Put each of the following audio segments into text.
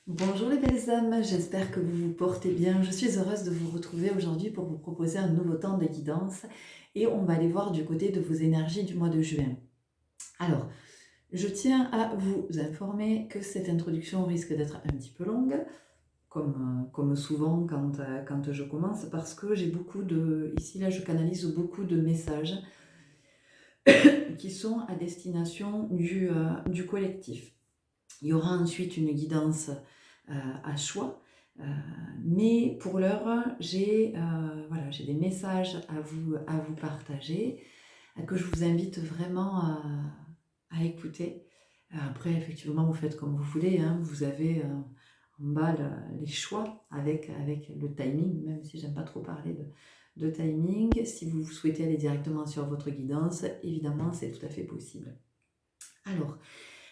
Bonjour les belles âmes, j'espère que vous vous portez bien. Je suis heureuse de vous retrouver aujourd'hui pour vous proposer un nouveau temps de guidance et on va aller voir du côté de vos énergies du mois de juin. Alors, je tiens à vous informer que cette introduction risque d'être un petit peu longue, comme souvent quand je commence, parce que j'ai beaucoup de... Ici, là, je canalise beaucoup de messages qui sont à destination du collectif. Il y aura ensuite une guidance à choix. Mais pour l'heure, j'ai des messages à vous partager, que je vous invite vraiment à écouter. Après, effectivement, vous faites comme vous voulez. Hein, vous avez en bas les choix avec le timing, même si j'aime pas trop parler de timing. Si vous souhaitez aller directement sur votre guidance, évidemment, c'est tout à fait possible. Alors,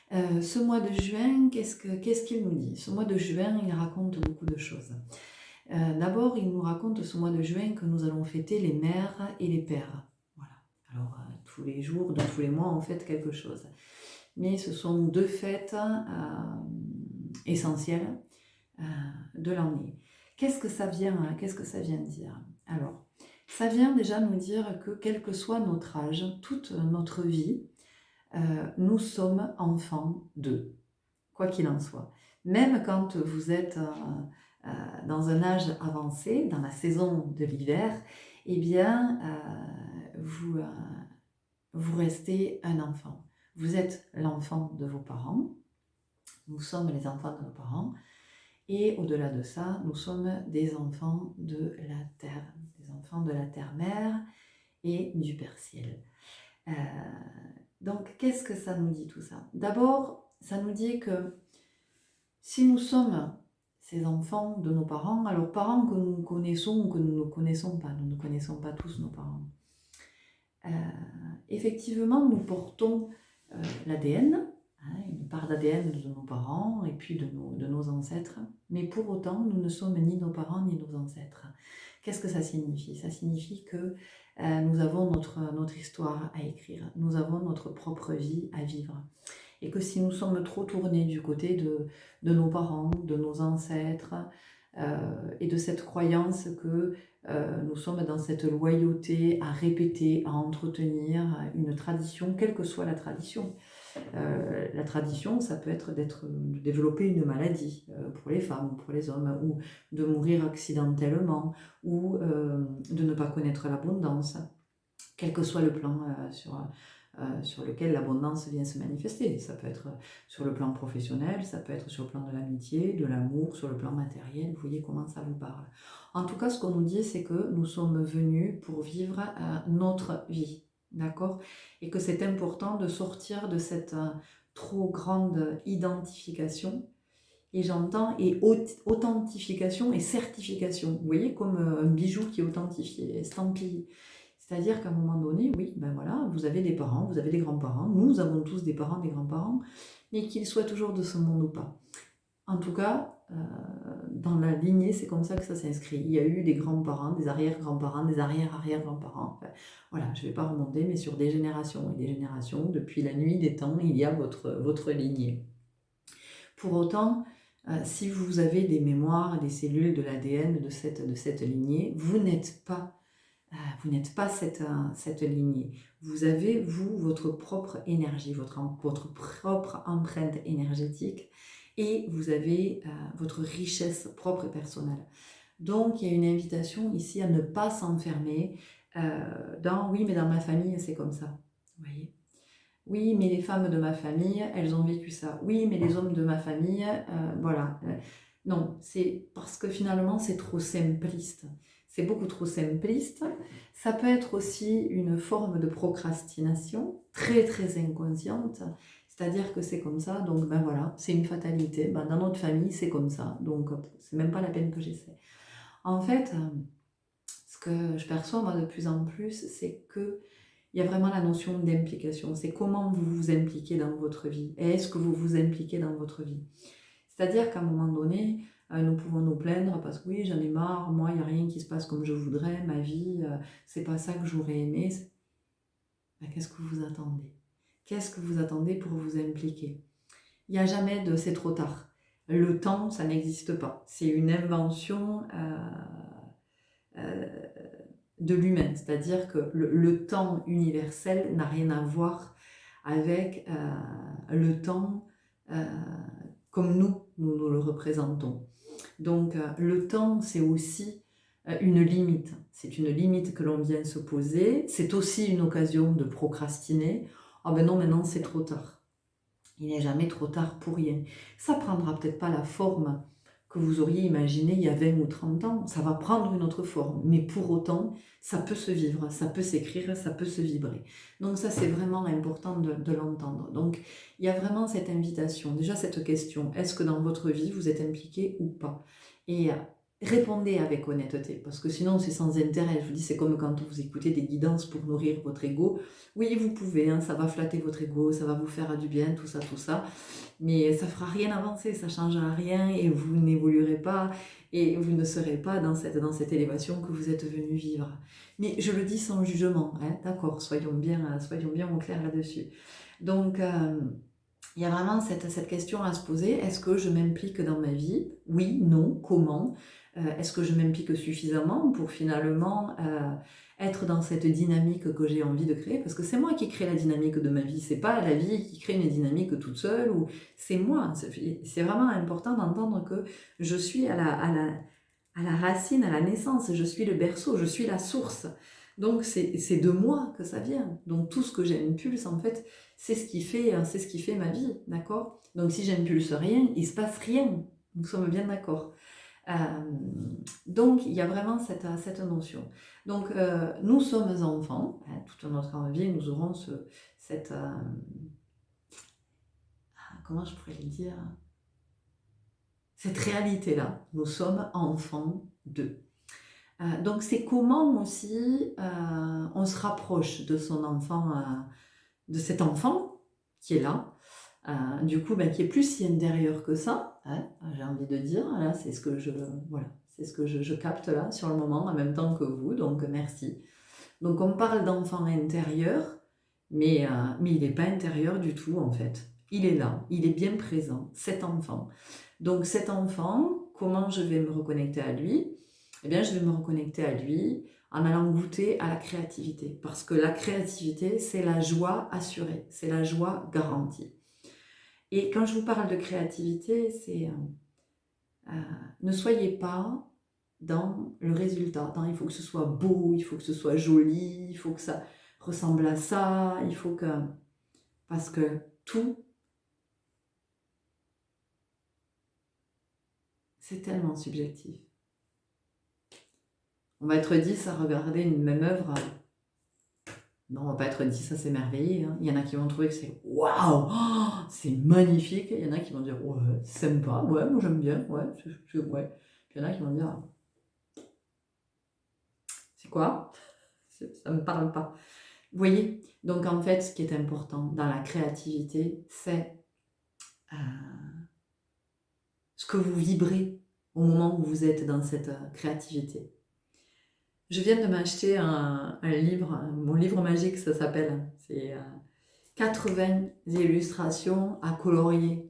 ce mois de juin, qu'est-ce qu'il nous dit? Ce mois de juin, il raconte beaucoup de choses. D'abord, il nous raconte ce mois de juin que nous allons fêter les mères et les pères. Voilà. Alors, tous les jours, de tous les mois, on fête quelque chose. Mais ce sont deux fêtes essentielles de l'année. Qu'est-ce que ça vient dire? Alors, ça vient déjà nous dire que quel que soit notre âge, toute notre vie, nous sommes enfants d'eux, quoi qu'il en soit. Même quand vous êtes dans un âge avancé, dans la saison de l'hiver, eh bien, vous restez un enfant. Vous êtes l'enfant de vos parents, nous sommes les enfants de nos parents, et au-delà de ça, nous sommes des enfants de la terre, des enfants de la terre-mère et du Père Ciel. Donc, qu'est-ce que ça nous dit tout ça? D'abord, ça nous dit que si nous sommes ces enfants de nos parents, alors parents que nous connaissons ou que nous ne connaissons pas, nous ne connaissons pas tous nos parents, effectivement, nous portons l'ADN, une part d'ADN de nos parents et puis de nos ancêtres, mais pour autant, nous ne sommes ni nos parents ni nos ancêtres. Qu'est-ce que ça signifie? Ça signifie que nous avons notre histoire à écrire, nous avons notre propre vie à vivre. Et que si nous sommes trop tournés du côté de nos parents, de nos ancêtres, et de cette croyance que nous sommes dans cette loyauté à répéter, à entretenir une tradition, quelle que soit la tradition. La tradition, ça peut être de développer une maladie pour les femmes ou pour les hommes, ou de mourir accidentellement, ou de ne pas connaître l'abondance, quel que soit le plan sur lequel l'abondance vient se manifester. Ça peut être sur le plan professionnel, ça peut être sur le plan de l'amitié, de l'amour, sur le plan matériel, vous voyez comment ça vous parle. En tout cas, ce qu'on nous dit, c'est que nous sommes venus pour vivre notre vie, d'accord? Et que c'est important de sortir de cette trop grande identification, et j'entends, et authentification et certification. Vous voyez, comme un bijou qui est authentifié, estampillé. C'est-à-dire qu'à un moment donné, oui, ben voilà, vous avez des parents, vous avez des grands-parents, nous avons tous des parents, des grands-parents, mais qu'ils soient toujours de ce monde ou pas. En tout cas, dans la lignée, c'est comme ça que ça s'inscrit. Il y a eu des grands-parents, des arrière-grands-parents, des arrière-arrière-grands-parents. Enfin, voilà, je ne vais pas remonter, mais sur des générations et des générations, depuis la nuit des temps, il y a votre lignée. Pour autant, si vous avez des mémoires, des cellules de l'ADN de cette lignée, vous n'êtes pas cette lignée. Vous avez, vous, votre propre énergie, votre propre empreinte énergétique, et vous avez votre richesse propre et personnelle. Donc, il y a une invitation ici à ne pas s'enfermer oui, mais dans ma famille, c'est comme ça. Vous voyez? Oui, mais les femmes de ma famille, elles ont vécu ça. Oui, mais les hommes de ma famille, voilà. Non, c'est parce que finalement, c'est trop simpliste. C'est beaucoup trop simpliste. Ça peut être aussi une forme de procrastination, très très inconsciente. C'est-à-dire que c'est comme ça, donc ben voilà, c'est une fatalité. Ben, dans notre famille, c'est comme ça, donc c'est même pas la peine que j'essaie. En fait, ce que je perçois moi de plus en plus, c'est que il y a vraiment la notion d'implication. C'est comment vous vous impliquez dans votre vie. Et est-ce que vous vous impliquez dans votre vie? C'est-à-dire qu'à un moment donné, nous pouvons nous plaindre parce que oui, j'en ai marre, moi, il n'y a rien qui se passe comme je voudrais, ma vie, c'est pas ça que j'aurais aimé. Ben, qu'est-ce que vous attendez? Qu'est-ce que vous attendez pour vous impliquer? Il n'y a jamais de c'est trop tard. Le temps, ça n'existe pas. C'est une invention de l'humain, c'est-à-dire que le temps universel n'a rien à voir avec le temps comme nous le représentons. Donc le temps, c'est aussi une limite. C'est une limite que l'on vient se poser. C'est aussi une occasion de procrastiner. Ah ben non, maintenant c'est trop tard. Il n'est jamais trop tard pour rien. Ça prendra peut-être pas la forme que vous auriez imaginé il y a 20 ou 30 ans. Ça va prendre une autre forme. Mais pour autant, ça peut se vivre, ça peut s'écrire, ça peut se vibrer. Donc ça, c'est vraiment important de l'entendre. Donc, il y a vraiment cette invitation. Déjà, cette question, est-ce que dans votre vie, vous êtes impliqué ou pas? Et répondez avec honnêteté, parce que sinon, c'est sans intérêt. Je vous dis, c'est comme quand vous écoutez des guidances pour nourrir votre ego. Oui, vous pouvez, hein, ça va flatter votre ego, ça va vous faire du bien, tout ça. Mais ça fera rien avancer, ça changera rien et vous n'évoluerez pas et vous ne serez pas dans cette élévation que vous êtes venu vivre. Mais je le dis sans jugement, hein, d'accord, soyons bien au clair là-dessus. Donc, il y a vraiment cette question à se poser, est-ce que je m'implique dans ma vie? Oui, non, comment? Est-ce que je m'implique suffisamment pour finalement être dans cette dynamique que j'ai envie de créer? Parce que c'est moi qui crée la dynamique de ma vie, c'est pas la vie qui crée une dynamique toute seule, ou c'est moi. C'est vraiment important d'entendre que je suis à la racine, à la naissance, je suis le berceau, je suis la source. Donc c'est de moi que ça vient. Donc tout ce que j'impulse, en fait, c'est ce qui fait ma vie, d'accord? Donc si j'impulse rien, il se passe rien. Nous sommes bien d'accord. Donc il y a vraiment cette notion. Donc nous sommes enfants, hein, toute notre vie, nous aurons cette... comment je pourrais le dire? Cette réalité-là. Nous sommes enfants d'eux. Donc c'est comment aussi on se rapproche de son enfant, de cet enfant qui est là, du coup qui est plus si intérieur que ça, hein, j'ai envie de dire, là c'est ce que je capte là sur le moment en même temps que vous, donc merci. Donc on parle d'enfant intérieur, mais il n'est pas intérieur du tout en fait. Il est là, il est bien présent, cet enfant. Donc cet enfant, comment je vais me reconnecter à lui? Eh bien, je vais me reconnecter à lui en allant goûter à la créativité. Parce que la créativité, c'est la joie assurée, c'est la joie garantie. Et quand je vous parle de créativité, c'est ne soyez pas dans le résultat. Il faut que ce soit beau, il faut que ce soit joli, il faut que ça ressemble à ça, il faut que... Parce que tout, c'est tellement subjectif. On va être 10 à regarder une même œuvre. Non, on va pas être 10 à s'émerveiller. Hein. Il y en a qui vont trouver que c'est waouh, oh, c'est magnifique. Il y en a qui vont dire ouais, c'est sympa, ouais, moi j'aime bien, ouais, ouais. Puis il y en a qui vont dire c'est quoi? Ça me parle pas. Vous voyez? Donc en fait, ce qui est important dans la créativité, c'est ce que vous vibrez au moment où vous êtes dans cette créativité. Je viens de m'acheter un livre, mon livre magique, ça s'appelle. C'est 80 illustrations à colorier.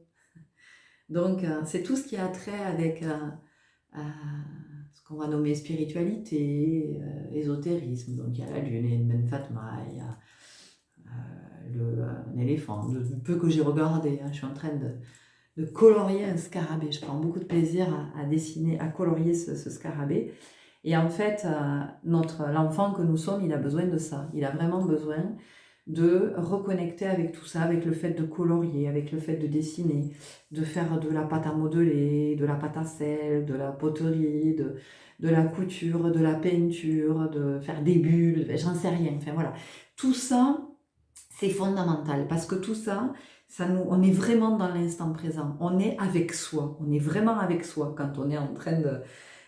Donc, c'est tout ce qui a trait avec ce qu'on va nommer spiritualité, ésotérisme. Donc, il y a la lune, il y a une Fatma, il y a un éléphant. Du peu que j'ai regardé, hein, je suis en train de colorier un scarabée. Je prends beaucoup de plaisir à dessiner, à colorier ce scarabée. Et en fait, l'enfant que nous sommes, il a besoin de ça. Il a vraiment besoin de reconnecter avec tout ça, avec le fait de colorier, avec le fait de dessiner, de faire de la pâte à modeler, de la pâte à sel, de la poterie, de la couture, de la peinture, de faire des bulles, j'en sais rien. Enfin voilà, tout ça, c'est fondamental parce que tout ça, on est vraiment dans l'instant présent. On est avec soi, on est vraiment avec soi quand on est en train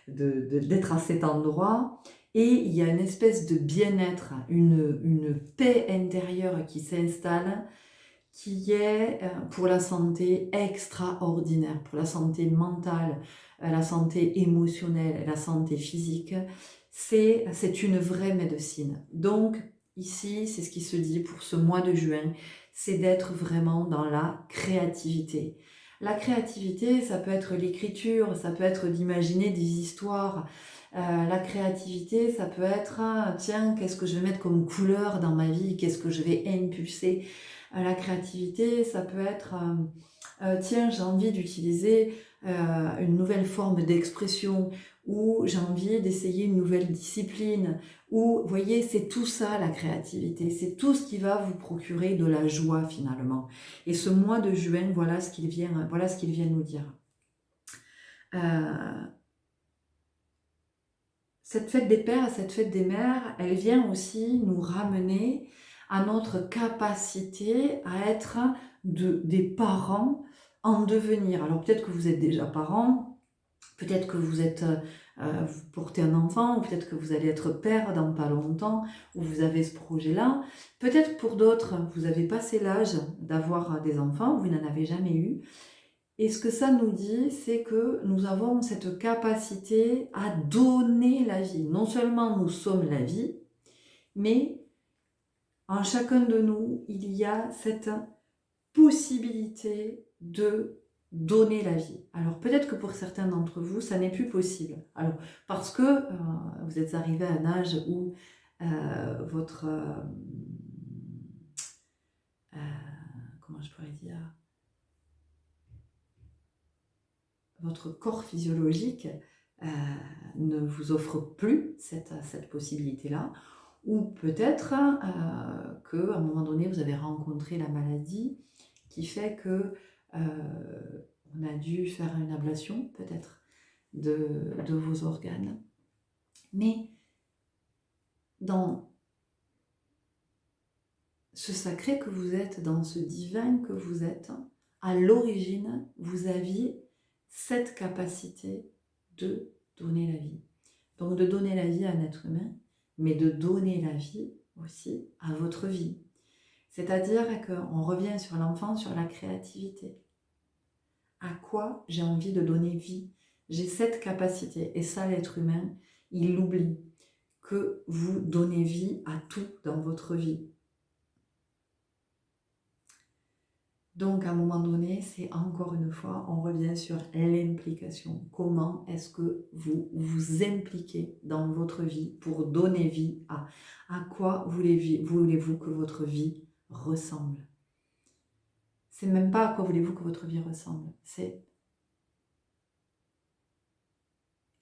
d'être à cet endroit, et il y a une espèce de bien-être, une paix intérieure qui s'installe, qui est pour la santé extraordinaire, pour la santé mentale, la santé émotionnelle, la santé physique. C'est une vraie médecine. Donc ici, c'est ce qui se dit pour ce mois de juin, c'est d'être vraiment dans la créativité. La créativité, ça peut être l'écriture, ça peut être d'imaginer des histoires. La créativité, ça peut être, tiens, qu'est-ce que je vais mettre comme couleur dans ma vie, qu'est-ce que je vais impulser. La créativité, ça peut être, tiens, j'ai envie d'utiliser une nouvelle forme d'expression, ou j'ai envie d'essayer une nouvelle discipline, ou, vous voyez, c'est tout ça la créativité, c'est tout ce qui va vous procurer de la joie finalement. Et ce mois de juin, voilà ce qu'il vient nous dire. Cette fête des pères, cette fête des mères, elle vient aussi nous ramener à notre capacité à être des parents en devenir. Alors peut-être que vous êtes déjà parents, peut-être que vous portez un enfant, ou peut-être que vous allez être père dans pas longtemps, ou vous avez ce projet-là. Peut-être pour d'autres, vous avez passé l'âge d'avoir des enfants, vous n'en avez jamais eu. Et ce que ça nous dit, c'est que nous avons cette capacité à donner la vie. Non seulement nous sommes la vie, mais en chacun de nous, il y a cette possibilité de donner la vie. Alors peut-être que pour certains d'entre vous, ça n'est plus possible. Alors parce que vous êtes arrivé à un âge où votre comment je pourrais dire, votre corps physiologique ne vous offre plus cette possibilité-là, ou peut-être qu'à un moment donné, vous avez rencontré la maladie qui fait que on a dû faire une ablation, peut-être, de vos organes. Mais dans ce sacré que vous êtes, dans ce divin que vous êtes, à l'origine, vous aviez cette capacité de donner la vie. Donc de donner la vie à un être humain, mais de donner la vie aussi à votre vie. C'est-à-dire qu'on revient sur l'enfant, sur la créativité. À quoi j'ai envie de donner vie? J'ai cette capacité. Et ça, l'être humain, il l'oublie. Que vous donnez vie à tout dans votre vie. Donc, à un moment donné, c'est encore une fois, on revient sur l'implication. Comment est-ce que vous vous impliquez dans votre vie pour donner vie à quoi voulez-vous que votre vie ressemble? C'est même pas à quoi voulez-vous que votre vie ressemble, c'est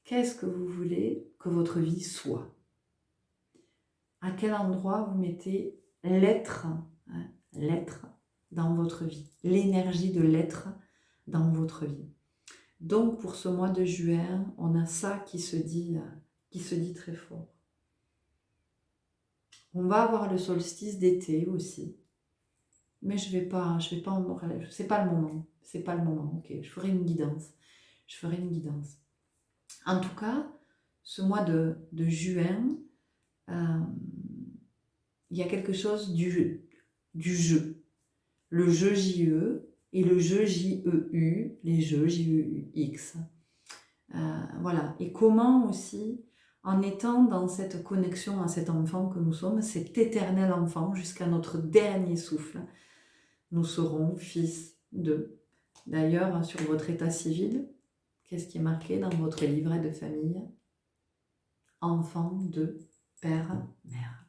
qu'est-ce que vous voulez que votre vie soit? À quel endroit vous mettez l'être, l'être dans votre vie, l'énergie de l'être dans votre vie. Donc pour ce mois de juin, on a ça qui se dit très fort. On va avoir le solstice d'été aussi, mais je vais pas en parler. C'est pas le moment. Ok, je ferai une guidance. En tout cas, ce mois de juin, il y a quelque chose du jeu. Le jeu JE et le jeu JEU, les jeux JEUX. Voilà. Et comment aussi, en étant dans cette connexion à cet enfant que nous sommes, cet éternel enfant, jusqu'à notre dernier souffle, nous serons fils d'eux. D'ailleurs, sur votre état civil, qu'est-ce qui est marqué dans votre livret de famille? Enfant de père, mère.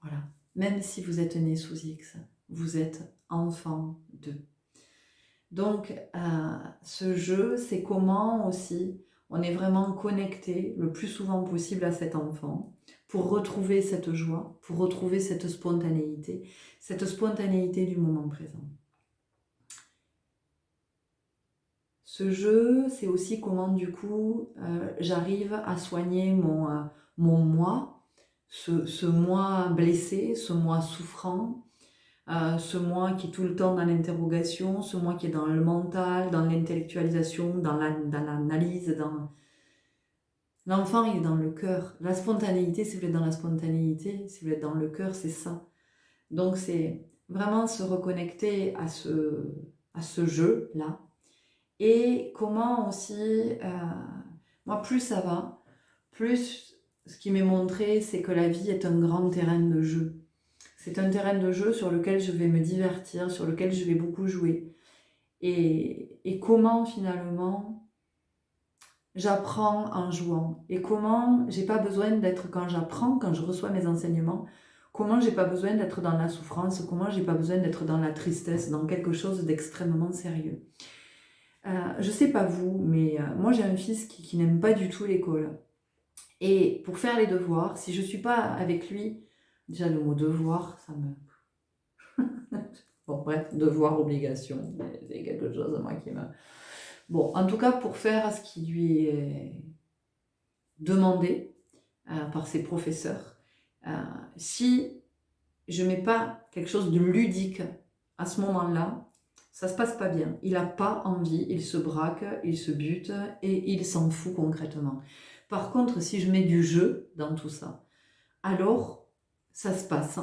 Voilà. Même si vous êtes né sous X, vous êtes enfant d'eux. Donc, ce jeu, c'est comment aussi on est vraiment connecté le plus souvent possible à cet enfant pour retrouver cette joie, pour retrouver cette spontanéité du moment présent. Ce jeu, c'est aussi comment du coup j'arrive à soigner mon moi, ce moi blessé, ce moi souffrant, ce moi qui est tout le temps dans l'interrogation, ce moi qui est dans le mental, dans l'intellectualisation, dans l'analyse, L'enfant, il est dans le cœur. La spontanéité, si vous êtes dans la spontanéité, si vous êtes dans le cœur, c'est ça. Donc c'est vraiment se reconnecter à ce jeu-là. Et comment aussi, moi plus ça va, plus ce qui m'est montré, c'est que la vie est un grand terrain de jeu. C'est un terrain de jeu sur lequel je vais me divertir, sur lequel je vais beaucoup jouer. et comment finalement j'apprends en jouant, et comment j'ai pas besoin d'être, quand j'apprends, quand je reçois mes enseignements, comment j'ai pas besoin d'être dans la souffrance, comment j'ai pas besoin d'être dans la tristesse, dans quelque chose d'extrêmement sérieux. Je sais pas vous, mais moi j'ai un fils qui n'aime pas du tout l'école. Et pour faire les devoirs, si je suis pas avec lui, déjà le mot devoir, ça me... Bon bref, devoir, obligation, c'est quelque chose moi qui me... Bon, en tout cas pour faire ce qui lui est demandé par ses professeurs, si je mets pas quelque chose de ludique à ce moment-là, ça se passe pas bien. Il n'a pas envie, il se braque, il se bute et il s'en fout concrètement. Par contre, si je mets du jeu dans tout ça, alors ça se passe.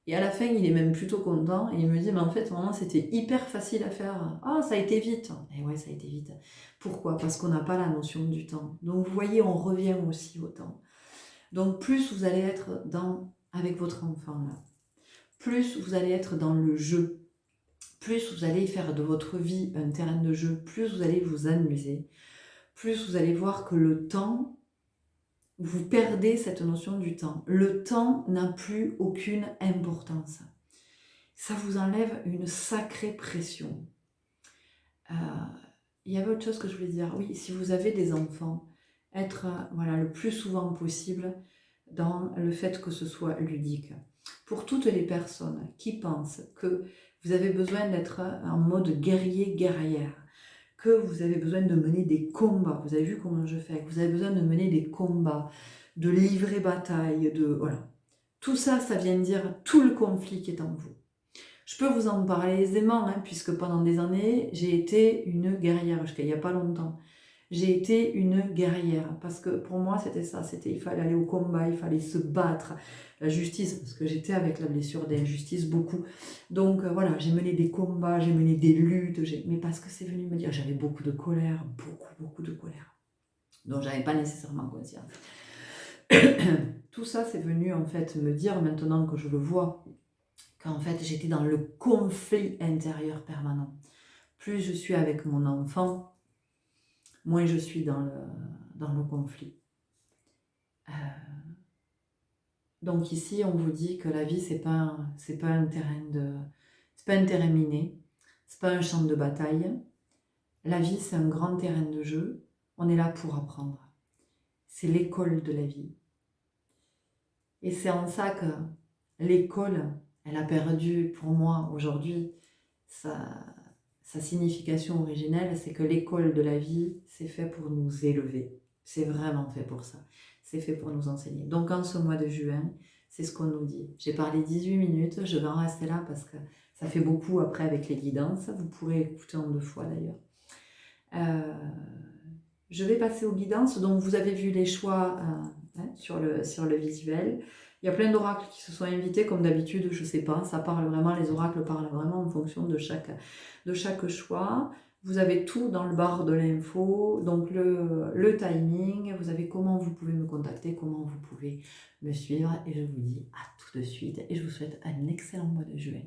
Et à la fin, il est même plutôt content et il me dit, mais en fait, maman, c'était hyper facile à faire. Ah, ça a été vite. Et ouais, ça a été vite. Pourquoi? Parce qu'on n'a pas la notion du temps. Donc, vous voyez, on revient aussi au temps. Donc, plus vous allez être avec votre enfant, là, plus vous allez être dans le jeu, plus vous allez faire de votre vie un terrain de jeu, plus vous allez vous amuser, plus vous allez voir que le temps, vous perdez cette notion du temps. Le temps n'a plus aucune importance. Ça vous enlève une sacrée pression. Il y avait autre chose que je voulais dire. Oui, si vous avez des enfants, être voilà, le plus souvent possible dans le fait que ce soit ludique. Pour toutes les personnes qui pensent que vous avez besoin d'être en mode guerrier-guerrière, que vous avez besoin de mener des combats, vous avez vu comment je fais, que vous avez besoin de mener des combats, de livrer bataille, voilà. Tout ça, ça vient dire tout le conflit qui est en vous. Je peux vous en parler aisément, puisque pendant des années, j'ai été une guerrière, jusqu'à il n'y a pas longtemps. J'ai été une guerrière, parce que pour moi, c'était ça, il fallait aller au combat, il fallait se battre, la justice, parce que j'étais avec la blessure d'injustice beaucoup. Donc voilà, j'ai mené des combats, j'ai mené des luttes, mais parce que c'est venu me dire, j'avais beaucoup de colère, beaucoup de colère, dont j'avais pas nécessairement conscience. Tout ça, c'est venu en fait me dire, maintenant que je le vois, qu'en fait j'étais dans le conflit intérieur permanent. Plus je suis avec mon enfant, moins je suis dans le conflit. Donc ici, on vous dit que la vie, c'est pas un terrain miné, c'est pas un champ de bataille. La vie, c'est un grand terrain de jeu. On est là pour apprendre. C'est l'école de la vie. Et c'est en ça que l'école, elle a perdu, pour moi, aujourd'hui, sa signification originelle, c'est que l'école de la vie, c'est fait pour nous élever. C'est vraiment fait pour ça. C'est fait pour nous enseigner. Donc en ce mois de juin, c'est ce qu'on nous dit. J'ai parlé 18 minutes, je vais en rester là parce que ça fait beaucoup après avec les guidances. Vous pourrez écouter en 2 fois d'ailleurs. Je vais passer aux guidances. Donc vous avez vu les choix sur le visuel. Il y a plein d'oracles qui se sont invités, comme d'habitude, je ne sais pas, ça parle vraiment, les oracles parlent vraiment en fonction de chaque choix. Vous avez tout dans le barre de l'info, donc le timing, vous avez comment vous pouvez me contacter, comment vous pouvez me suivre, et je vous dis à tout de suite, et je vous souhaite un excellent mois de juin.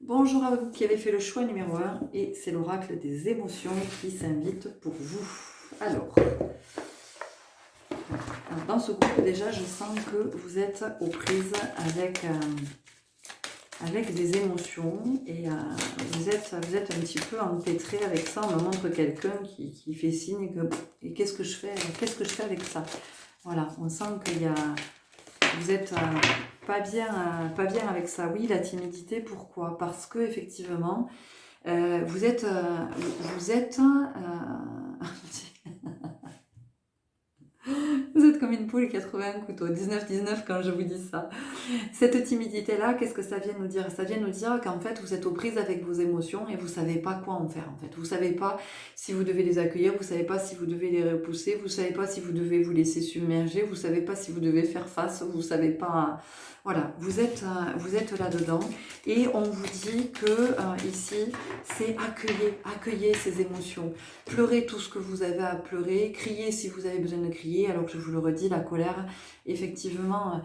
Bonjour à vous qui avez fait le choix numéro 1, et c'est l'oracle des émotions qui s'invite pour vous. Alors, dans ce groupe, déjà, je sens que vous êtes aux prises avec des émotions et vous êtes un petit peu empêtré avec ça. On me montre quelqu'un qui fait signe que et qu'est-ce que je fais avec ça? Voilà, on sent vous êtes pas bien avec ça. Oui, la timidité, pourquoi? Parce que effectivement, vous êtes vous êtes comme une poule qui a trouvé un couteau. 19-19 quand je vous dis ça. Cette timidité-là, qu'est-ce que ça vient nous dire? Ça vient nous dire qu'en fait, vous êtes aux prises avec vos émotions et vous ne savez pas quoi en faire. En fait, vous ne savez pas si vous devez les accueillir, vous ne savez pas si vous devez les repousser, vous ne savez pas si vous devez vous laisser submerger, vous ne savez pas si vous devez faire face, vous ne savez pas... Voilà, vous êtes là-dedans et on vous dit que ici, c'est accueillez ces émotions. Pleurez tout ce que vous avez à pleurer, criez si vous avez besoin de crier, alors que je vous le redis, la colère, effectivement,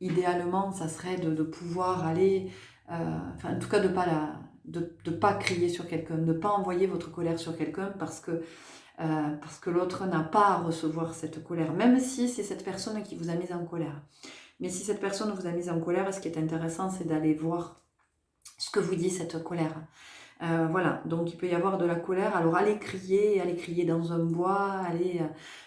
idéalement, ça serait de pouvoir aller, enfin en tout cas de ne pas de ne pas crier sur quelqu'un, de ne pas envoyer votre colère sur quelqu'un parce que l'autre n'a pas à recevoir cette colère, même si c'est cette personne qui vous a mis en colère. Mais si cette personne vous a mis en colère, ce qui est intéressant, c'est d'aller voir ce que vous dit cette colère. Voilà, donc il peut y avoir de la colère, alors allez crier dans un bois, allez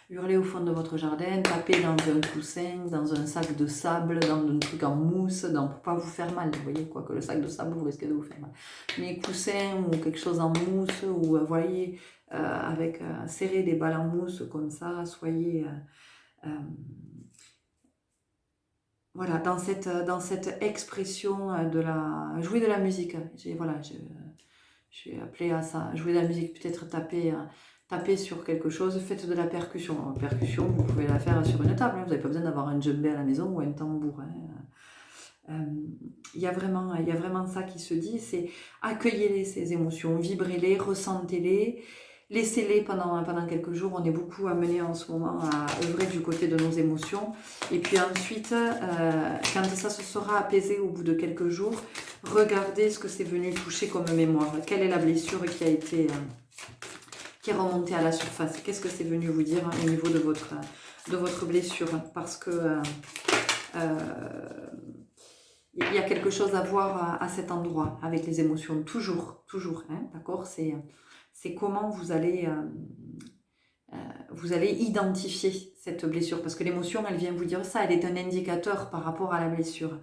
hurler au fond de votre jardin, taper dans un coussin, dans un sac de sable, dans un truc en mousse, pour ne pas vous faire mal, vous voyez, quoi que le sac de sable, vous risquez de vous faire mal. Mais coussin ou quelque chose en mousse, ou voyez, avec serrer des balles en mousse comme ça, soyez... voilà, dans cette expression de la... Jouer de la musique, voilà, je suis appelée à ça, jouer de la musique, peut-être taper sur quelque chose, faites de la percussion. Alors, percussion, vous pouvez la faire sur une table, hein, vous n'avez pas besoin d'avoir un djembé à la maison ou un tambour. Il y a vraiment ça qui se dit, c'est accueillez-les, ces émotions, vibrez-les, ressentez-les, laissez-les pendant quelques jours. On est beaucoup amené en ce moment à œuvrer du côté de nos émotions. Et puis ensuite, quand ça se sera apaisé au bout de quelques jours, regardez ce que c'est venu toucher comme mémoire. Quelle est la blessure qui est remontée à la surface? Qu'est-ce que c'est venu vous dire au niveau de votre blessure? Parce que il y a quelque chose à voir à cet endroit avec les émotions. Toujours, hein, d'accord? C'est comment vous allez identifier cette blessure, parce que l'émotion, elle vient vous dire ça, elle est un indicateur par rapport à la blessure.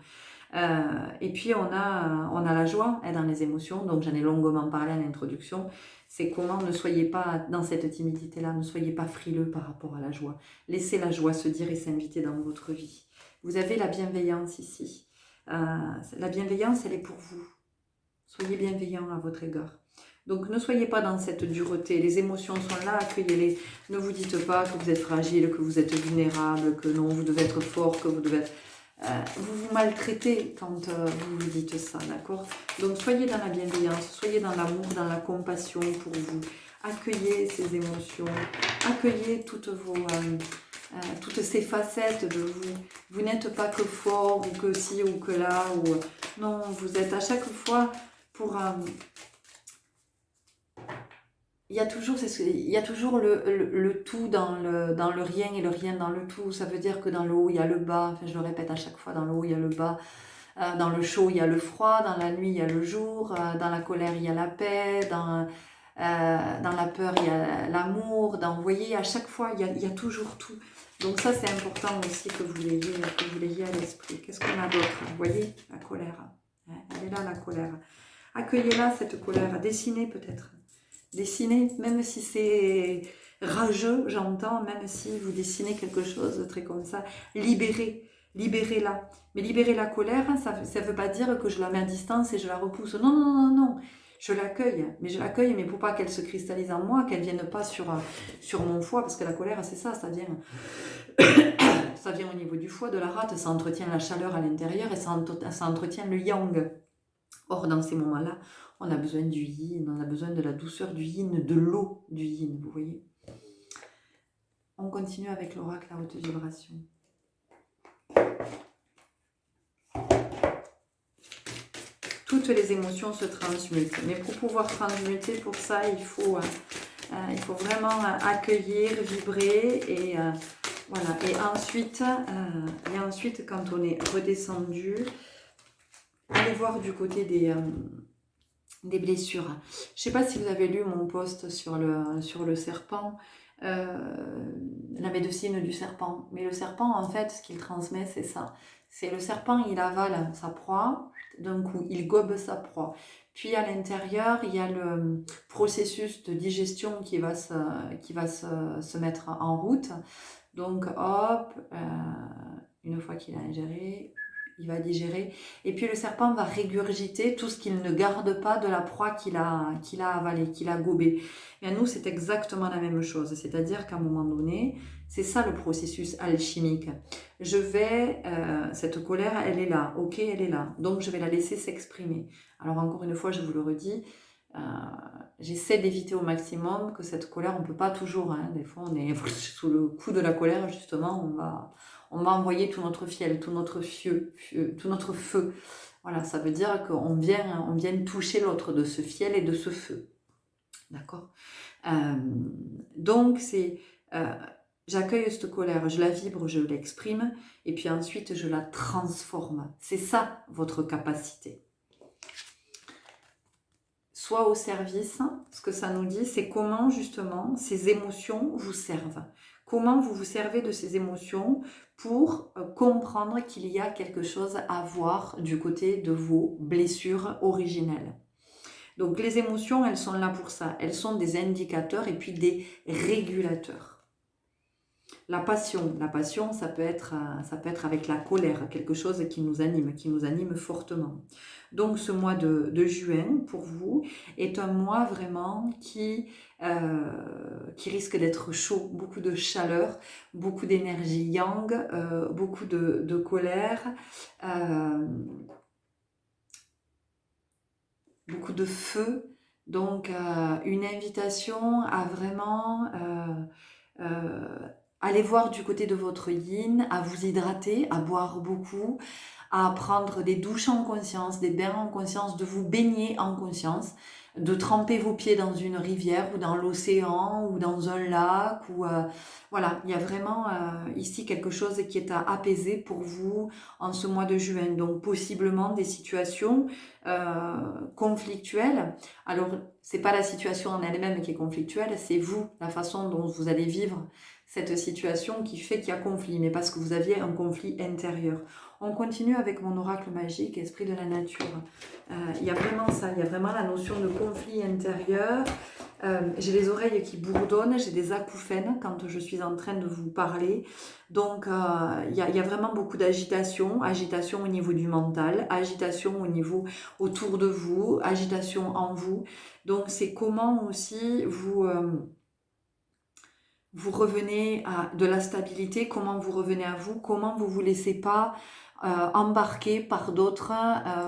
Et puis on a la joie dans les émotions, donc j'en ai longuement parlé en introduction. C'est comment ne soyez pas dans cette timidité-là, ne soyez pas frileux par rapport à la joie. Laissez la joie se dire et s'inviter dans votre vie. Vous avez la bienveillance ici. La bienveillance, elle est pour vous. Soyez bienveillant à votre égard. Donc ne soyez pas dans cette dureté, les émotions sont là, accueillez-les. Ne vous dites pas que vous êtes fragile, que vous êtes vulnérable, que non, vous devez être fort, que vous devez être... vous vous maltraitez quand vous vous dites ça, d'accord? Donc soyez dans la bienveillance, soyez dans l'amour, dans la compassion pour vous. Accueillez ces émotions, accueillez toutes ces facettes de vous. Vous n'êtes pas que fort, ou que ci, ou que là, ou... Non, vous êtes à chaque fois pour... il y a toujours le tout dans le rien et le rien dans le tout. Ça veut dire que dans le haut, il y a le bas. Enfin, je le répète à chaque fois, dans le haut, il y a le bas. Dans le chaud, il y a le froid. Dans la nuit, il y a le jour. Dans la colère, il y a la paix. Dans la peur, il y a l'amour. Vous voyez, à chaque fois, il y a toujours tout. Donc ça, c'est important aussi que vous l'ayez à l'esprit. Qu'est-ce qu'on a d'autre? Vous voyez, la colère. Elle est là, la colère. Accueillez-la, cette colère. Dessinez peut-être. Dessinez, même si c'est rageux, j'entends, même si vous dessinez quelque chose de très comme ça, libérez-la. Mais libérer la colère, ça ne veut pas dire que je la mets à distance et je la repousse. Non, non, non, non. Je l'accueille, mais pour pas qu'elle se cristallise en moi, qu'elle ne vienne pas sur mon foie, parce que la colère, c'est ça vient... ça vient au niveau du foie, de la rate, ça entretient la chaleur à l'intérieur et ça entretient le yang. Or, dans ces moments-là, on a besoin du yin, on a besoin de la douceur du yin, de l'eau du yin, vous voyez. On continue avec l'oracle à haute vibration. Toutes les émotions se transmutent, mais pour pouvoir transmuter, pour ça, il faut vraiment accueillir, vibrer et voilà. Et ensuite, quand on est redescendu, allez voir du côté des blessures. Je ne sais pas si vous avez lu mon post sur le serpent, la médecine du serpent. Mais le serpent, en fait, ce qu'il transmet, c'est ça. C'est le serpent, il avale sa proie, d'un coup, il gobe sa proie. Puis à l'intérieur, il y a le processus de digestion qui va se mettre en route. Donc, hop, une fois qu'il a ingéré, il va digérer. Et puis le serpent va régurgiter tout ce qu'il ne garde pas de la proie qu'il a avalé, qu'il a gobé. Et à nous, c'est exactement la même chose. C'est-à-dire qu'à un moment donné, c'est ça le processus alchimique. Cette colère, elle est là. Ok, elle est là. Donc, je vais la laisser s'exprimer. Alors, encore une fois, je vous le redis, j'essaie d'éviter au maximum que cette colère, on ne peut pas toujours. Hein, des fois, on est sous le coup de la colère, justement, on va envoyer tout notre fiel, tout notre feu. Voilà, ça veut dire qu'on vient toucher l'autre de ce fiel et de ce feu. D'accord? Donc, j'accueille cette colère, je la vibre, je l'exprime, et puis ensuite, je la transforme. C'est ça, votre capacité. Soit au service, ce que ça nous dit, c'est comment, justement, ces émotions vous servent. Comment vous vous servez de ces émotions pour comprendre qu'il y a quelque chose à voir du côté de vos blessures originelles. Donc les émotions, elles sont là pour ça. Elles sont des indicateurs et puis des régulateurs. La passion, ça peut être avec la colère, quelque chose qui nous anime fortement. Donc ce mois de juin, pour vous, est un mois vraiment qui risque d'être chaud, beaucoup de chaleur, beaucoup d'énergie yang, beaucoup de colère, beaucoup de feu. Donc une invitation à vraiment aller voir du côté de votre yin, à vous hydrater, à boire beaucoup, à prendre des douches en conscience, des bains en conscience, de vous baigner en conscience, de tremper vos pieds dans une rivière ou dans l'océan ou dans un lac. Voilà, il y a vraiment ici quelque chose qui est à apaiser pour vous en ce mois de juin. Donc possiblement des situations conflictuelles. Alors, c'est pas la situation en elle-même qui est conflictuelle, c'est vous, la façon dont vous allez vivre cette situation qui fait qu'il y a conflit, mais parce que vous aviez un conflit intérieur. On continue avec mon oracle magique, esprit de la nature. Il y a vraiment ça, il y a vraiment la notion de conflit intérieur. J'ai les oreilles qui bourdonnent, j'ai des acouphènes quand je suis en train de vous parler. Donc, il y a vraiment beaucoup d'agitation, agitation au niveau du mental, agitation au niveau autour de vous, agitation en vous. Donc, c'est comment aussi vous revenez à de la stabilité, comment vous revenez à vous, comment vous vous laissez pas embarquer par d'autres,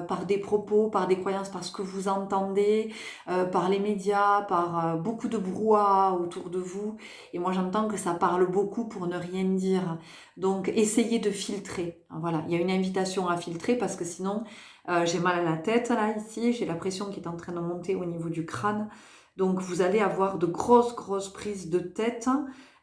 par des propos, par des croyances, par ce que vous entendez, par les médias, par beaucoup de brouhaha autour de vous. Et moi j'entends que ça parle beaucoup pour ne rien dire. Donc essayez de filtrer. Voilà, il y a une invitation à filtrer parce que sinon j'ai mal à la tête là ici, j'ai la pression qui est en train de monter au niveau du crâne. Donc vous allez avoir de grosses prises de tête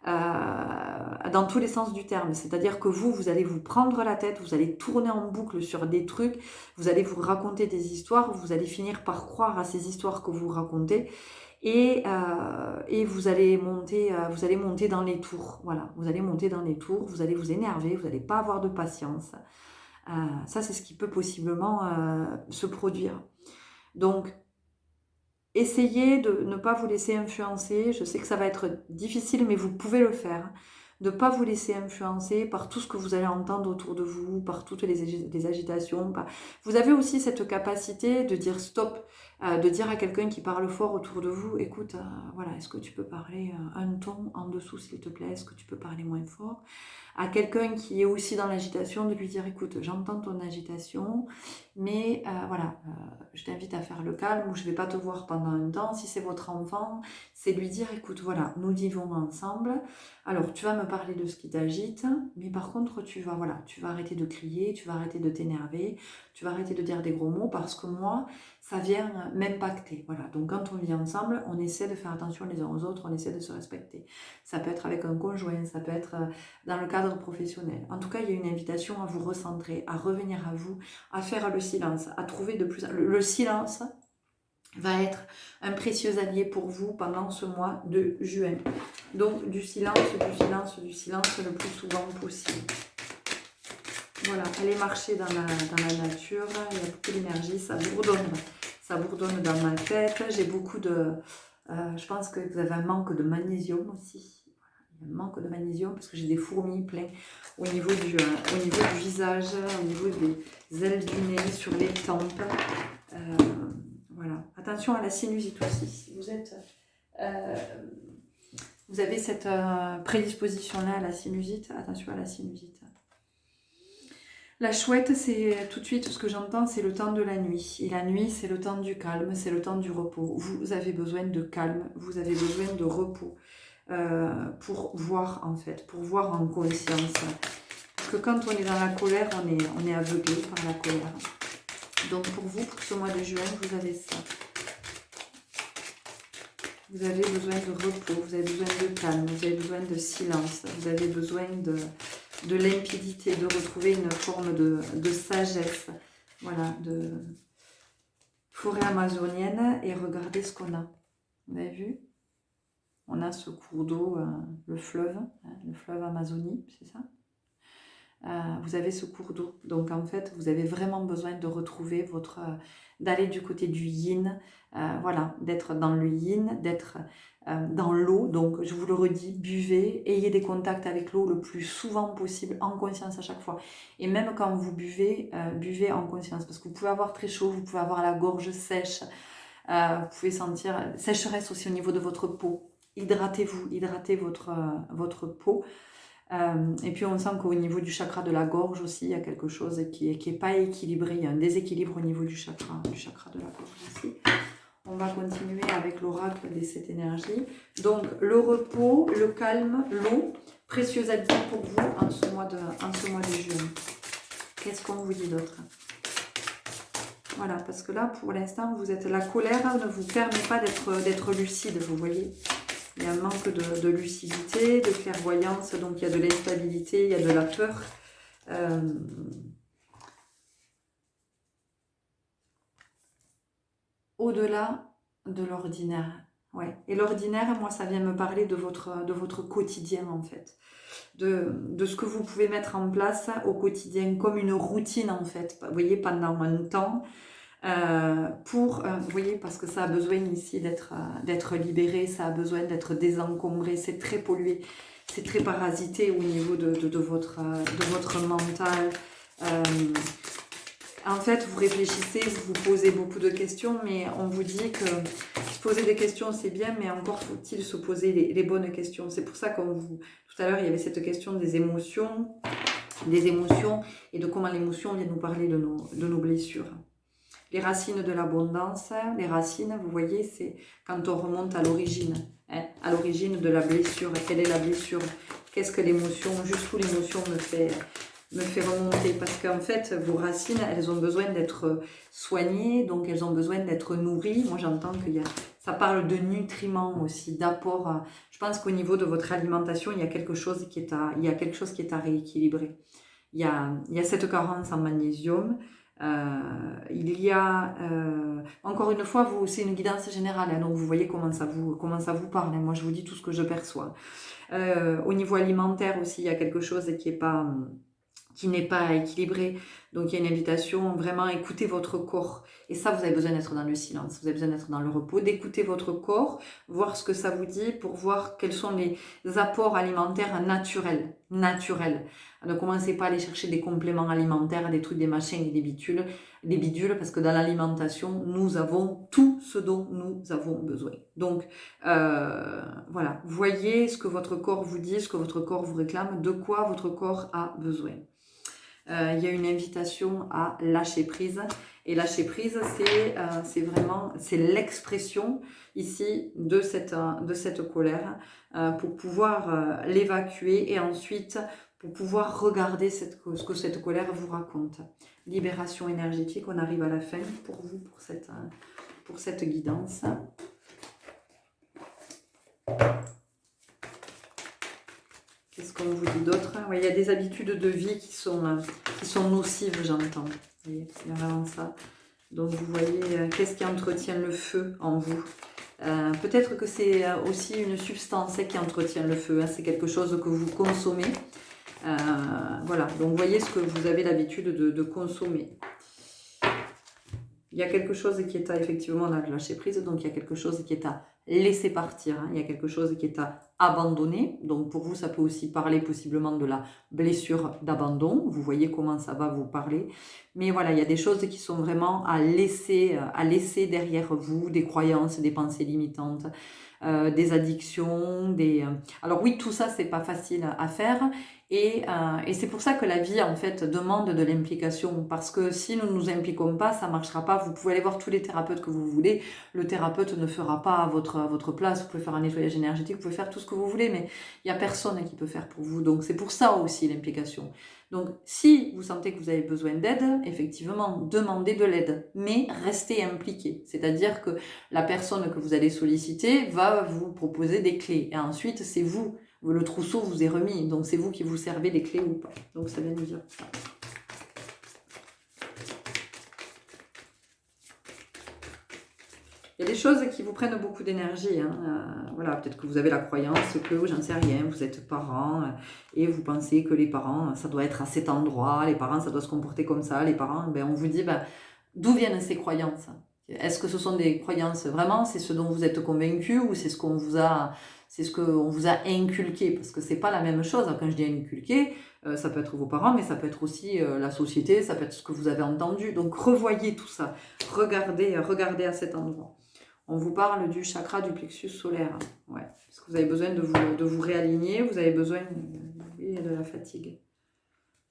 dans tous les sens du terme. C'est-à-dire que vous allez vous prendre la tête, vous allez tourner en boucle sur des trucs, vous allez vous raconter des histoires, vous allez finir par croire à ces histoires que vous racontez et vous allez monter dans les tours. Voilà, vous allez monter dans les tours, vous allez vous énerver, vous n'allez pas avoir de patience. Ça, c'est ce qui peut possiblement se produire. Donc, essayez de ne pas vous laisser influencer. Je sais que ça va être difficile, mais vous pouvez le faire. De ne pas vous laisser influencer par tout ce que vous allez entendre autour de vous, par toutes les agitations. Vous avez aussi cette capacité de dire stop, de dire à quelqu'un qui parle fort autour de vous, écoute, voilà, est-ce que tu peux parler un ton en dessous, s'il te plaît? Est-ce que tu peux parler moins fort? À quelqu'un qui est aussi dans l'agitation, de lui dire, écoute, j'entends ton agitation, mais voilà, je t'invite à faire le calme ou je ne vais pas te voir pendant un temps. Si c'est votre enfant, c'est lui dire, écoute, voilà, nous vivons ensemble. Alors, tu vas me parler de ce qui t'agite, mais par contre, tu vas arrêter de crier, tu vas arrêter de t'énerver, tu vas arrêter de dire des gros mots parce que moi, ça vient m'impacter. Voilà, donc quand on vit ensemble, on essaie de faire attention les uns aux autres, on essaie de se respecter. Ça peut être avec un conjoint, ça peut être dans le cadre professionnel. En tout cas, il y a une invitation à vous recentrer, à revenir à vous, à faire le silence, à trouver de plus... Le silence va être un précieux allié pour vous pendant ce mois de juin. Donc, du silence le plus souvent possible. Voilà, allez marcher dans la nature, il y a beaucoup d'énergie, ça bourdonne dans ma tête. J'ai beaucoup de... je pense que vous avez un manque de magnésium aussi. Il y a un manque de magnésium parce que j'ai des fourmis plein au niveau du visage, au niveau des ailes du nez, sur les tempes. Voilà. Attention à la sinusite aussi. Si vous avez cette prédisposition-là à la sinusite, attention à la sinusite. La chouette, c'est tout de suite ce que j'entends, c'est le temps de la nuit. Et la nuit, c'est le temps du calme, c'est le temps du repos. Vous avez besoin de calme, vous avez besoin de repos pour voir en fait, pour voir en conscience. Parce que quand on est dans la colère, on est aveuglé par la colère. Donc pour vous, pour ce mois de juin, vous avez ça. Vous avez besoin de repos, vous avez besoin de calme, vous avez besoin de silence, vous avez besoin de limpidité, de retrouver une forme de sagesse. Voilà, de forêt amazonienne. Et regardez ce qu'on a. Vous avez vu? On a ce cours d'eau, le fleuve Amazonie, c'est ça? Vous avez ce cours d'eau. Donc en fait, vous avez vraiment besoin de retrouver votre... d'aller du côté du yin, voilà, d'être dans le yin, d'être dans l'eau. Donc je vous le redis, buvez, ayez des contacts avec l'eau le plus souvent possible, en conscience à chaque fois. Et même quand vous buvez, buvez en conscience, parce que vous pouvez avoir très chaud, vous pouvez avoir la gorge sèche, vous pouvez sentir sécheresse aussi au niveau de votre peau. Hydratez-vous, hydratez votre peau. Et puis on sent qu'au niveau du chakra de la gorge aussi, il y a quelque chose qui est pas équilibré. Il y a un déséquilibre au niveau du chakra de la gorge ici. On va continuer avec l'oracle des 7 énergies. Donc le repos, le calme, l'eau, précieuse habitude pour vous en ce mois de juin. Qu'est-ce qu'on vous dit d'autre? Voilà, parce que là, pour l'instant, vous êtes... La colère ne vous permet pas d'être lucide, vous voyez. Il y a un manque de lucidité, de clairvoyance, donc il y a de l'instabilité, il y a de la peur. Au-delà de l'ordinaire. Ouais. Et l'ordinaire, moi, ça vient me parler de votre quotidien, en fait. De ce que vous pouvez mettre en place au quotidien, comme une routine, en fait. Vous voyez, pendant un temps... vous voyez, parce que ça a besoin ici d'être libéré, ça a besoin d'être désencombré, c'est très pollué, c'est très parasité au niveau de votre mental. En fait, vous réfléchissez, vous vous posez beaucoup de questions, mais on vous dit que se poser des questions, c'est bien, mais encore faut-il se poser les bonnes questions. C'est pour ça tout à l'heure, il y avait cette question des émotions et de comment l'émotion vient nous parler de nos blessures. Les racines de l'abondance, les racines, vous voyez, c'est quand on remonte à l'origine, hein, à l'origine de la blessure. Quelle est la blessure? Qu'est-ce que l'émotion? Jusqu'où l'émotion me fait remonter? Parce qu'en fait, vos racines, elles ont besoin d'être soignées, donc elles ont besoin d'être nourries. Moi, j'entends ça parle de nutriments aussi, d'apport. Je pense qu'au niveau de votre alimentation, il y a quelque chose qui est à rééquilibrer. Il y a cette carence en magnésium. Il y a, encore une fois, c'est une guidance générale, hein, donc vous voyez comment ça vous parle, hein. Moi, je vous dis tout ce que je perçois. Au niveau alimentaire aussi, il y a quelque chose qui n'est pas équilibré. Donc, il y a une invitation vraiment à écouter votre corps. Et ça, vous avez besoin d'être dans le silence, vous avez besoin d'être dans le repos, d'écouter votre corps, voir ce que ça vous dit pour voir quels sont les apports alimentaires naturels. Ne commencez pas à aller chercher des compléments alimentaires, des trucs, des machins et des bidules, parce que dans l'alimentation, nous avons tout ce dont nous avons besoin. Donc, voilà, voyez ce que votre corps vous dit, ce que votre corps vous réclame, de quoi votre corps a besoin. Il y a une invitation à lâcher prise. Et lâcher prise, c'est l'expression ici de cette colère pour pouvoir l'évacuer et ensuite pour pouvoir regarder ce que cette colère vous raconte. Libération énergétique, on arrive à la fin pour vous, pour cette guidance. Qu'est-ce qu'on vous dit d'autre? Il y a des habitudes de vie qui sont nocives, j'entends. Vous voyez, c'est vraiment ça. Donc vous voyez, qu'est-ce qui entretient le feu en vous? Peut-être que c'est aussi une substance qui entretient le feu. Hein. C'est quelque chose que vous consommez. Voilà, donc vous voyez ce que vous avez l'habitude de consommer. Il y a quelque chose qui est à, effectivement, à lâcher prise, donc il y a quelque chose qui est à laisser partir, hein. Il y a quelque chose qui est à abandonner, donc pour vous ça peut aussi parler possiblement de la blessure d'abandon, vous voyez comment ça va vous parler, mais voilà, il y a des choses qui sont vraiment à laisser derrière vous, des croyances, des pensées limitantes, des addictions, alors oui, tout ça c'est pas facile à faire, et c'est pour ça que la vie en fait demande de l'implication, parce que si nous ne nous impliquons pas, ça ne marchera pas. Vous pouvez aller voir tous les thérapeutes que vous voulez, le thérapeute ne fera pas à votre place, vous pouvez faire un nettoyage énergétique, vous pouvez faire tout ce que vous voulez, mais il n'y a personne qui peut faire pour vous. Donc c'est pour ça aussi l'implication. Donc si vous sentez que vous avez besoin d'aide, effectivement, demandez de l'aide, mais restez impliqué. C'est-à-dire que la personne que vous allez solliciter va vous proposer des clés. Et ensuite, c'est vous, le trousseau vous est remis, donc c'est vous qui vous servez des clés ou pas. Donc ça vient nous dire ça. Il y a des choses qui vous prennent beaucoup d'énergie. Hein. Voilà, peut-être que vous avez la croyance que, j'en sais rien, vous êtes parents et vous pensez que les parents, ça doit être à cet endroit, les parents, ça doit se comporter comme ça. Les parents, ben, on vous dit, ben, d'où viennent ces croyances? Est-ce que ce sont des croyances vraiment, c'est ce dont vous êtes convaincu ou c'est ce qu'on vous a, c'est ce qu'on vous a inculqué? Parce que c'est pas la même chose. Quand je dis inculqué, ça peut être vos parents, mais ça peut être aussi la société, ça peut être ce que vous avez entendu. Donc revoyez tout ça, regardez à cet endroit. On vous parle du chakra du plexus solaire. Ouais. Parce que vous avez besoin de vous réaligner, vous avez besoin de la fatigue.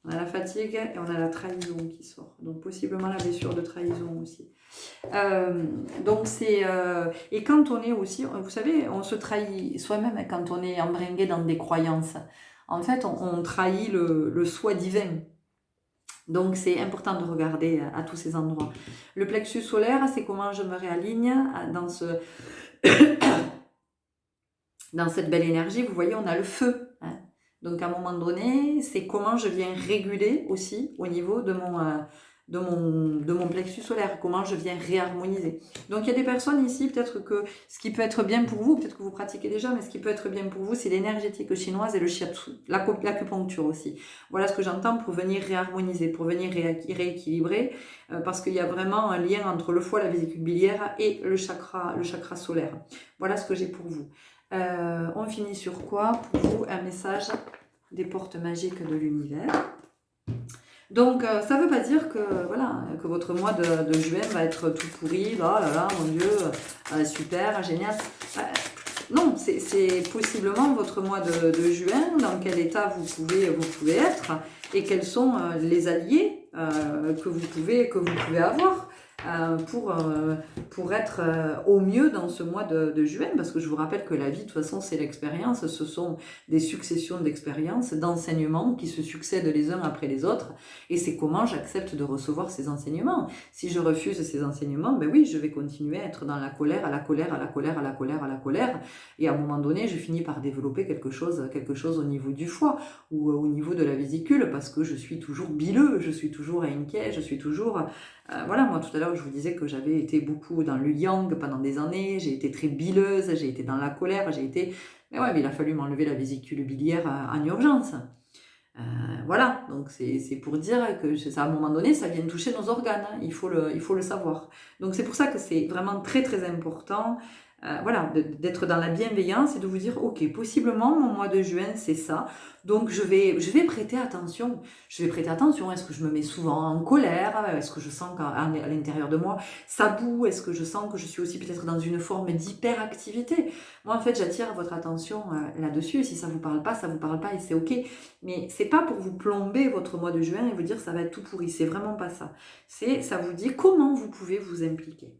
On a la fatigue et on a la trahison qui sort. Donc possiblement la blessure de trahison aussi. Donc c'est... et quand on est aussi... Vous savez, on se trahit soi-même quand on est embringué dans des croyances. En fait, on trahit le soi divin. Donc c'est important de regarder à tous ces endroits. Le plexus solaire, c'est comment je me réaligne dans cette belle énergie. Vous voyez, on a le feu. Hein. Donc à un moment donné, c'est comment je viens réguler aussi au niveau de mon plexus solaire, comment je viens réharmoniser. Donc il y a des personnes ici, peut-être que ce qui peut être bien pour vous, peut-être que vous pratiquez déjà, mais ce qui peut être bien pour vous, c'est l'énergétique chinoise et le shiatsu, l'acupuncture aussi. Voilà ce que j'entends pour venir réharmoniser, pour venir rééquilibrer, parce qu'il y a vraiment un lien entre le foie, la vésicule biliaire et le chakra solaire. Voilà ce que j'ai pour vous. On finit sur quoi? Pour vous, un message des portes magiques de l'univers. Donc, ça ne veut pas dire que, voilà, que votre mois de juin va être tout pourri, là, mon Dieu, super, génial. Non, c'est possiblement votre mois de juin, dans quel état vous pouvez être, et quels sont les alliés que vous pouvez avoir. Pour être au mieux dans ce mois de juin, parce que je vous rappelle que la vie, de toute façon, c'est l'expérience, ce sont des successions d'expériences, d'enseignements qui se succèdent les uns après les autres, et c'est comment j'accepte de recevoir ces enseignements. Si je refuse ces enseignements, ben oui, je vais continuer à être dans la colère, et à un moment donné, je finis par développer quelque chose au niveau du foie, ou au niveau de la vésicule, parce que je suis toujours bileux, je suis toujours inquiet, je suis toujours... voilà, moi tout à l'heure je vous disais que j'avais été beaucoup dans le yang pendant des années, j'ai été très bileuse, j'ai été dans la colère, mais ouais, mais il a fallu m'enlever la vésicule biliaire en urgence. Voilà, donc c'est pour dire que ça, à un moment donné, ça vient toucher nos organes, hein, il faut le savoir. Donc c'est pour ça que c'est vraiment très très important, voilà, d'être dans la bienveillance et de vous dire, ok, possiblement mon mois de juin c'est ça, donc je vais prêter attention. Je vais prêter attention, est-ce que je me mets souvent en colère? Est-ce que je sens qu'à l'intérieur de moi ça boue? Est-ce que je sens que je suis aussi peut-être dans une forme d'hyperactivité? Moi en fait j'attire votre attention là-dessus, si ça vous parle pas et c'est ok. Mais c'est pas pour vous plomber votre mois de juin et vous dire ça va être tout pourri, c'est vraiment pas ça. Ça vous dit comment vous pouvez vous impliquer.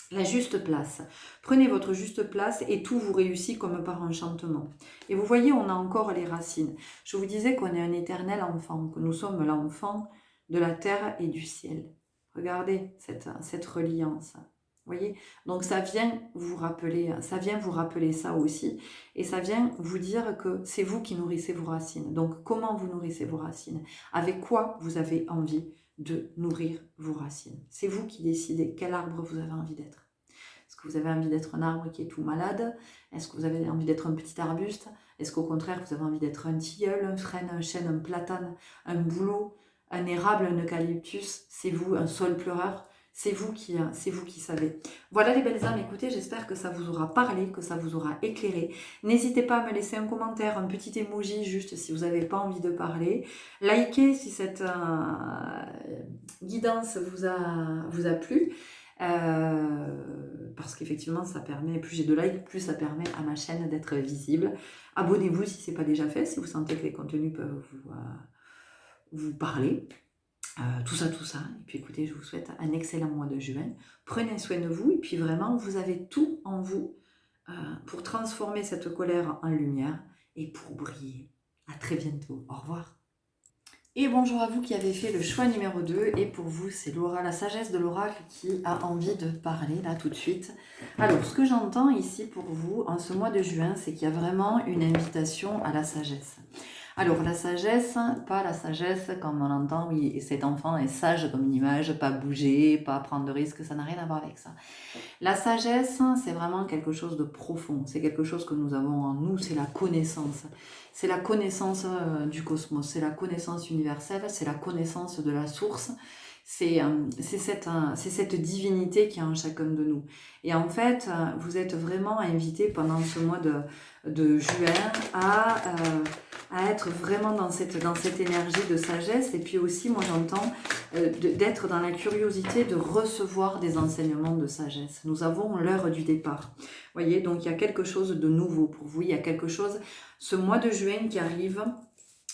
La juste place. Prenez votre juste place et tout vous réussit comme par enchantement. Et vous voyez, on a encore les racines. Je vous disais qu'on est un éternel enfant, que nous sommes l'enfant de la terre et du ciel. Regardez cette reliance. Vous voyez? Donc ça vient vous rappeler ça aussi. Et ça vient vous dire que c'est vous qui nourrissez vos racines. Donc comment vous nourrissez vos racines? Avec quoi vous avez envie de nourrir vos racines? C'est vous qui décidez quel arbre vous avez envie d'être. Est-ce que vous avez envie d'être un arbre qui est tout malade? Est-ce que vous avez envie d'être un petit arbuste? Est-ce qu'au contraire vous avez envie d'être un tilleul, un frêne, un chêne, un platane, un bouleau, un érable, un eucalyptus? C'est vous, un saule pleureur? C'est vous qui savez. Voilà les belles âmes, écoutez, j'espère que ça vous aura parlé, que ça vous aura éclairé. N'hésitez pas à me laisser un commentaire, un petit emoji juste si vous n'avez pas envie de parler. Likez si cette guidance vous a plu. Parce qu'effectivement ça permet, plus j'ai de likes, plus ça permet à ma chaîne d'être visible. Abonnez-vous si ce n'est pas déjà fait, si vous sentez que les contenus peuvent vous parler. Tout ça. Et puis écoutez, je vous souhaite un excellent mois de juin. Prenez soin de vous et puis vraiment, vous avez tout en vous pour transformer cette colère en lumière et pour briller. À très bientôt. Au revoir. Et bonjour à vous qui avez fait le choix numéro 2. Et pour vous, c'est Laura, la sagesse de l'oracle, qui a envie de parler là tout de suite. Alors, ce que j'entends ici pour vous, en ce mois de juin, c'est qu'il y a vraiment une invitation à la sagesse. Alors, la sagesse, pas la sagesse comme on entend, oui, cet enfant est sage comme une image, pas bouger, pas prendre de risques, ça n'a rien à voir avec ça. La sagesse, c'est vraiment quelque chose de profond, c'est quelque chose que nous avons en nous, c'est la connaissance. C'est la connaissance du cosmos, c'est la connaissance universelle, c'est la connaissance de la source, c'est cette divinité qui est en chacun de nous. Et en fait, vous êtes vraiment invité pendant ce mois de juin à être vraiment dans cette énergie de sagesse. Et puis aussi, moi j'entends d'être dans la curiosité de recevoir des enseignements de sagesse. Nous avons l'heure du départ. Vous voyez, donc il y a quelque chose de nouveau pour vous. Il y a quelque chose, ce mois de juin qui arrive,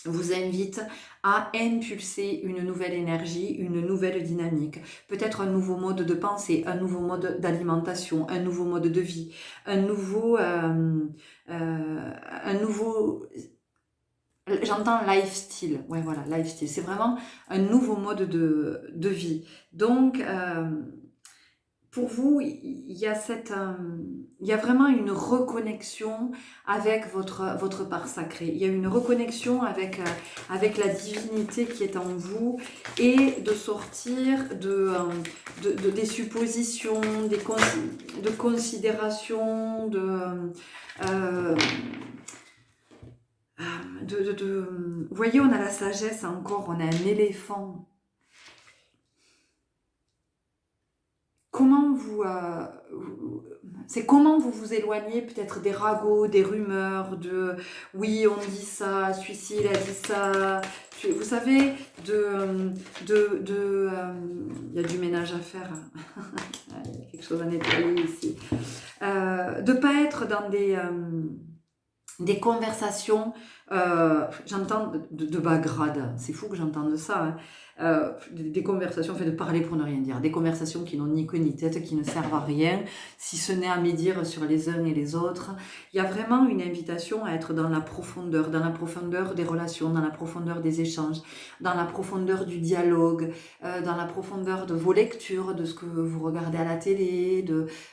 vous invite à impulser une nouvelle énergie, une nouvelle dynamique, peut-être un nouveau mode de pensée, un nouveau mode d'alimentation, un nouveau mode de vie, un nouveau j'entends lifestyle, ouais voilà, lifestyle, c'est vraiment un nouveau mode de vie. Donc, pour vous, il y a vraiment une reconnexion avec votre part sacrée. Il y a une reconnexion avec la divinité qui est en vous et de sortir des suppositions, de considérations, vous voyez, on a la sagesse encore, on a un éléphant. Comment comment vous vous éloignez peut-être des ragots, des rumeurs, de oui on dit ça, celui-ci il a dit ça, vous savez, il y a du ménage à faire, il y a quelque chose à nettoyer ici, de pas être dans des conversations, j'entends de bas grade, c'est fou que j'entende ça, hein. Des conversations faites de parler pour ne rien dire, des conversations qui n'ont ni queue ni tête, qui ne servent à rien, si ce n'est à médire sur les uns et les autres. Il y a vraiment une invitation à être dans la profondeur des relations, dans la profondeur des échanges, dans la profondeur du dialogue, dans la profondeur de vos lectures, de ce que vous regardez à la télé,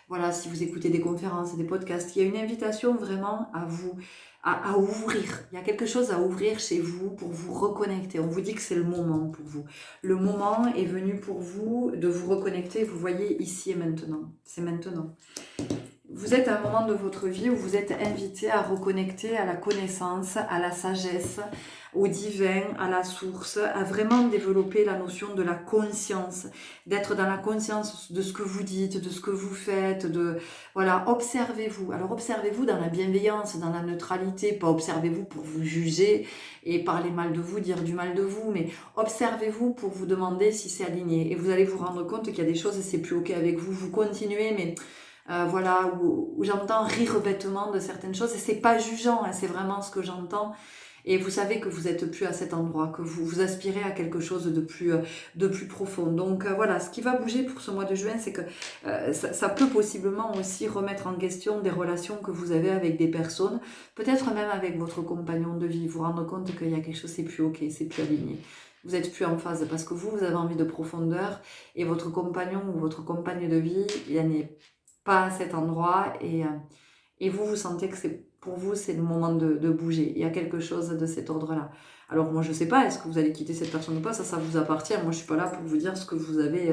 voilà, si vous écoutez des conférences, des podcasts. Il y a une invitation vraiment à vous, à ouvrir. Il y a quelque chose à ouvrir chez vous pour vous reconnecter. On vous dit que c'est le moment pour vous. Le moment est venu pour vous de vous reconnecter. Vous voyez, ici et maintenant. C'est maintenant. Vous êtes à un moment de votre vie où vous êtes invité à reconnecter à la connaissance, à la sagesse, au divin, à la source, à vraiment développer la notion de la conscience, d'être dans la conscience de ce que vous dites, de ce que vous faites, voilà, observez-vous. Alors observez-vous dans la bienveillance, dans la neutralité, pas observez-vous pour vous juger et parler mal de vous, dire du mal de vous, mais observez-vous pour vous demander si c'est aligné. Et vous allez vous rendre compte qu'il y a des choses, c'est plus ok avec vous, vous continuez, mais voilà, où j'entends rire bêtement de certaines choses, et c'est pas jugeant, hein, c'est vraiment ce que j'entends, et vous savez que vous n'êtes plus à cet endroit, que vous aspirez à quelque chose de plus profond. Donc voilà, ce qui va bouger pour ce mois de juin, c'est que ça peut possiblement aussi remettre en question des relations que vous avez avec des personnes, peut-être même avec votre compagnon de vie, vous rendre compte qu'il y a quelque chose, c'est plus ok, c'est plus aligné. Vous n'êtes plus en phase parce que vous avez envie de profondeur, et votre compagnon ou votre compagne de vie, il n'y en est pas à cet endroit, et vous sentez que pour vous c'est le moment de bouger. Il y a quelque chose de cet ordre-là. Alors moi je sais pas, est-ce que vous allez quitter cette personne ou pas, ça vous appartient. Moi je suis pas là pour vous dire ce que vous avez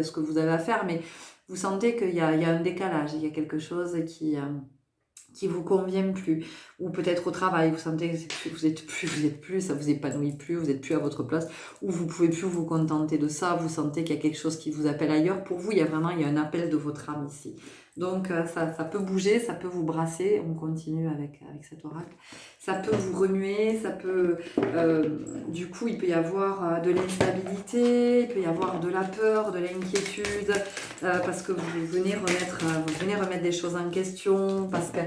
à faire, mais vous sentez qu'il y a un décalage, il y a quelque chose qui vous convient plus, ou peut-être au travail, vous sentez que vous êtes plus, ça vous épanouit plus, vous êtes plus à votre place, ou vous pouvez plus vous contenter de ça, vous sentez qu'il y a quelque chose qui vous appelle ailleurs. Pour vous, il y a un appel de votre âme ici. Donc ça peut bouger, ça peut vous brasser. On continue avec cet oracle. Ça peut vous remuer, ça peut... du coup, il peut y avoir de l'instabilité, il peut y avoir de la peur, de l'inquiétude, parce que vous venez remettre des choses en question, parce que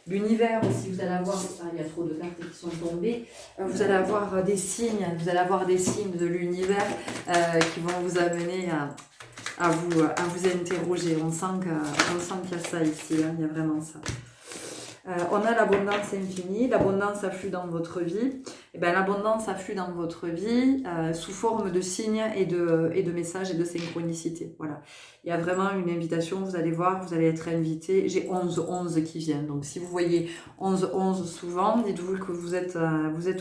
l'univers aussi, vous allez avoir... Ah, il y a trop de cartes qui sont tombées. Vous allez avoir des signes, de l'univers qui vont vous amener à vous interroger. On sent qu'il y a ça ici, hein, il y a vraiment ça. On a l'abondance infinie, l'abondance afflue dans votre vie. Et bien, l'abondance afflue dans votre vie sous forme de signes et de messages et de synchronicité. Voilà. Il y a vraiment une invitation, vous allez voir, vous allez être invité. J'ai 11-11 qui viennent. Donc, si vous voyez 11-11 souvent, dites-vous que vous êtes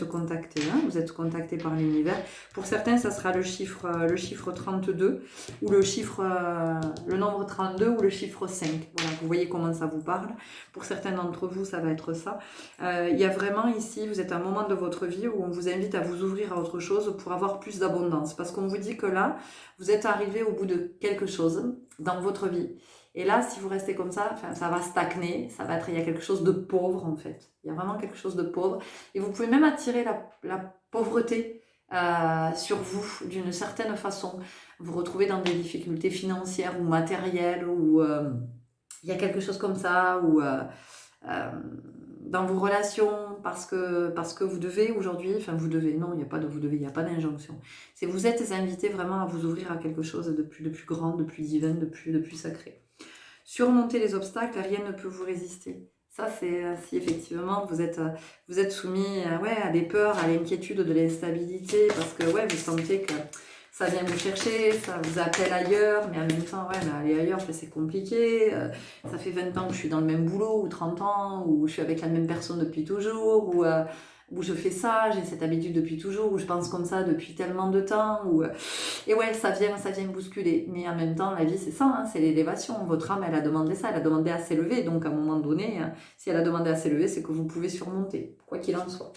contacté. Hein, vous êtes contacté par l'univers. Pour certains, ça sera le chiffre 32 ou le nombre 32 ou le chiffre 5. Voilà, vous voyez comment ça vous parle. Pour certains d'entre vous, ça va être ça. Il y a vraiment ici, vous êtes à un moment de votre vie où on vous invite à vous ouvrir à autre chose pour avoir plus d'abondance. Parce qu'on vous dit que là, vous êtes arrivé au bout de quelque chose dans votre vie. Et là, si vous restez comme ça, ça va stagner, il y a quelque chose de pauvre en fait. Il y a vraiment quelque chose de pauvre. Et vous pouvez même attirer la pauvreté sur vous d'une certaine façon. Vous retrouvez dans des difficultés financières ou matérielles ou il y a quelque chose comme ça ou dans vos relations parce que vous devez aujourd'hui, vous devez, non, il n'y a pas de vous devez, il n'y a pas d'injonction. C'est vous êtes invité vraiment à vous ouvrir à quelque chose de plus grand, de plus divin, de plus sacré. Surmonter les obstacles, rien ne peut vous résister. Ça, c'est si effectivement vous êtes soumis à des peurs, à l'inquiétude de l'instabilité, parce que vous sentez que ça vient vous chercher, ça vous appelle ailleurs, mais en même temps, mais aller ailleurs, c'est compliqué. Ça fait 20 ans que je suis dans le même boulot, ou 30 ans, ou je suis avec la même personne depuis toujours, où je fais ça, j'ai cette habitude depuis toujours, où je pense comme ça depuis tellement de temps, et ça vient bousculer. Mais en même temps, la vie, c'est ça, hein, c'est l'élévation. Votre âme, elle a demandé ça, elle a demandé à s'élever. Donc, à un moment donné, si elle a demandé à s'élever, c'est que vous pouvez surmonter, quoi qu'il en soit.